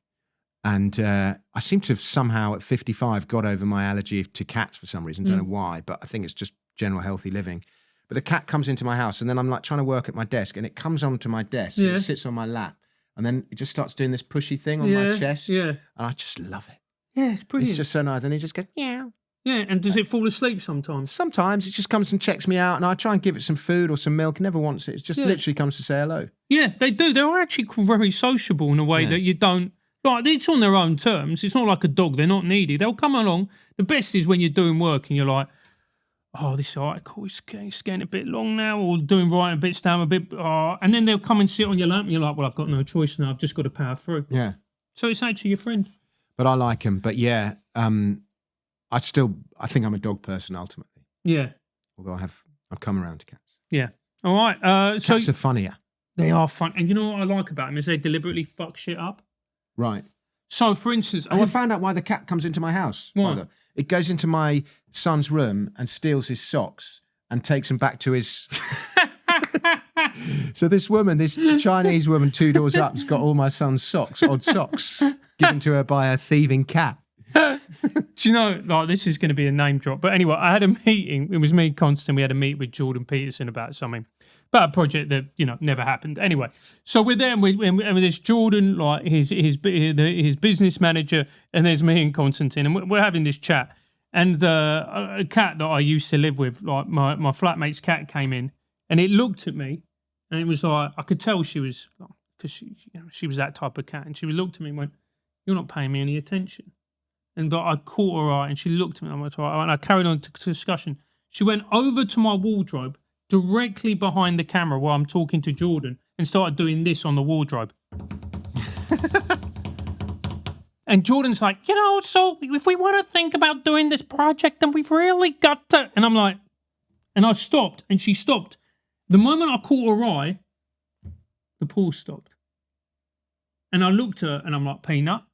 And I seem to have somehow at 55 got over my allergy to cats for some reason. Don't know why, but I think it's just general healthy living. But the cat comes into my house, and then I'm like trying to work at my desk, and it comes onto my desk, and it sits on my lap, and then it just starts doing this pushy thing on my chest, and I just love it. Yeah, it's brilliant. It's just so nice. And he just goes, meow. Yeah, and does it fall asleep sometimes? Sometimes it just comes and checks me out, and I try and give it some food or some milk. It never wants it. It just literally comes to say hello. Yeah, they do. They're actually very sociable in a way that you don't... Like, it's on their own terms. It's not like a dog. They're not needy. They'll come along. The best is when you're doing work and you're like, oh, this article is getting a bit long now, or doing writing bits down a bit. And then they'll come and sit on your lap and you're like, well, I've got no choice now. I've just got to power through. Yeah. So it's actually your friend. But I like him. But yeah, I think I'm a dog person ultimately. Yeah. Although I've come around to cats. Yeah. All right. Cats are funnier. They are fun. And you know what I like about them is they deliberately fuck shit up. Right. So, for instance... I found out why the cat comes into my house. Why? It goes into my son's room and steals his socks and takes them back to his... So this Chinese woman 2 doors up has got all my son's socks, odd socks, given to her by a thieving cat. Do you know, like, this is going to be a name drop. But anyway, I had a meeting. It was me, Constant. We had a meet with Jordan Peterson about something. About a project that, never happened. Anyway, so we're there, and there's Jordan, like his business manager, and there's me and Constantine, and we're having this chat. And a cat that I used to live with, like my flatmate's cat, came in, and it looked at me, and it was like, I could tell she was, because she was that type of cat, and she looked at me and went, "You're not paying me any attention." And I caught her eye, and she looked at me, and I went, "All right," and I carried on to discussion. She went over to my wardrobe, directly behind the camera while I'm talking to Jordan, and started doing this on the wardrobe. And Jordan's like, so if we want to think about doing this project, then we've really got to... And I'm like... And I stopped, and she stopped. The moment I caught her eye, the pause stopped. And I looked at her, and I'm like, "Peanut?"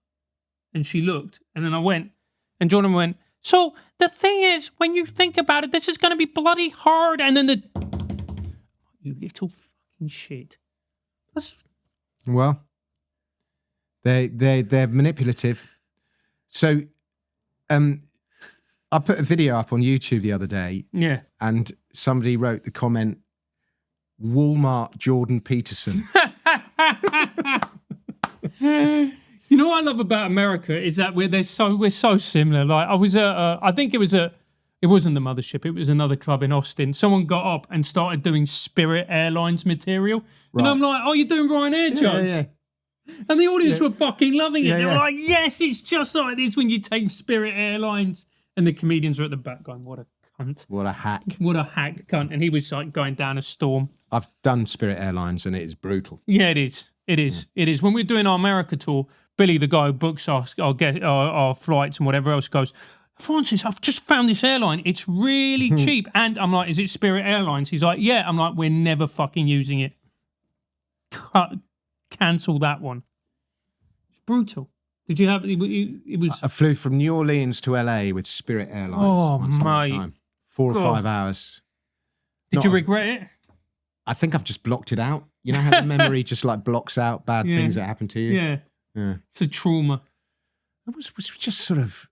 And she looked, and then I went, and Jordan went, "So the thing is, when you think about it, this is going to be bloody hard." And then you little fucking shit. Well, they're manipulative. So, I put a video up on YouTube the other day. Yeah. And somebody wrote the comment, "Walmart Jordan Peterson." You know what I love about America is that we're so similar. Like I was I think it wasn't the Mothership, it was another club in Austin. Someone got up and started doing Spirit Airlines material. Right. And I'm like, "Oh, you're doing Ryanair jokes?" Yeah. And the audience were fucking loving it. They were like, "Yes, it's just like this when you take Spirit Airlines." And the comedians are at the back going, "What a cunt. What a hack. What a hack cunt." And he was like going down a storm. I've done Spirit Airlines and it is brutal. Yeah, it is. It is. Yeah. It is. When we're doing our America tour, Billy, the guy who books our flights and whatever else, goes, "Francis, I've just found this airline. It's really cheap." And I'm like, "Is it Spirit Airlines?" He's like, "Yeah." I'm like, "We're never fucking using it. Cancel that one." It's brutal. Did you have it was? I flew from New Orleans to LA with Spirit Airlines. Oh, mate. 4 or 5 hours. Did you regret it? I think I've just blocked it out. You know how the memory just like blocks out bad things that happen to you? Yeah. It's a trauma. It was just sort of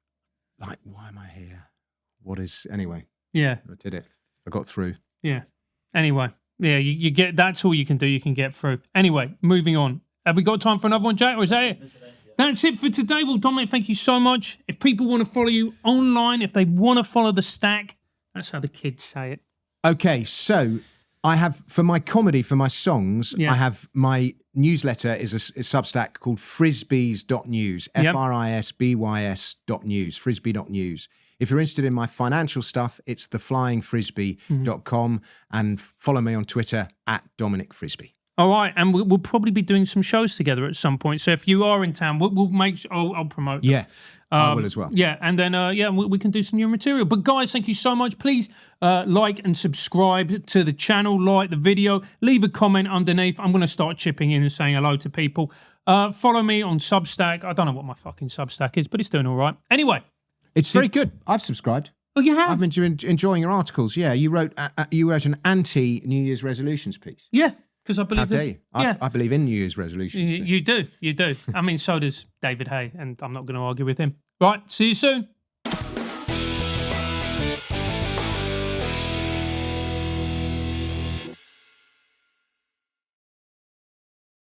like, why am I here? Anyway. Yeah. I did it. I got through. Yeah. Anyway. Yeah, you get, that's all you can do. You can get through. Anyway, moving on. Have we got time for another one, Jack, or is that it? That's it for today. Well, Dominic, thank you so much. If people want to follow you online, if they want to follow the stack, that's how the kids say it. Okay, so I have, for my comedy, for my songs, I have my newsletter is a Substack called frisbys.news, FRISBYS.news, frisbee.news. If you're interested in my financial stuff, it's theflyingfrisbee.com, and follow me on Twitter at Dominic Frisby. All right, and we'll probably be doing some shows together at some point. So if you are in town, we'll make sure I'll promote them. Yeah, I will as well. Yeah, and then we can do some new material. But guys, thank you so much. Please like and subscribe to the channel, like the video, leave a comment underneath. I'm going to start chipping in and saying hello to people. Follow me on Substack. I don't know what my fucking Substack is, but it's doing all right. Anyway, it's very good. I've subscribed. Oh, you have? I've been enjoying your articles. Yeah, you wrote an anti-New Year's resolutions piece. Yeah. Because I believe... How dare you? I believe in New Year's resolutions. You do. I mean, so does David Hay, and I'm not going to argue with him. Right, see you soon.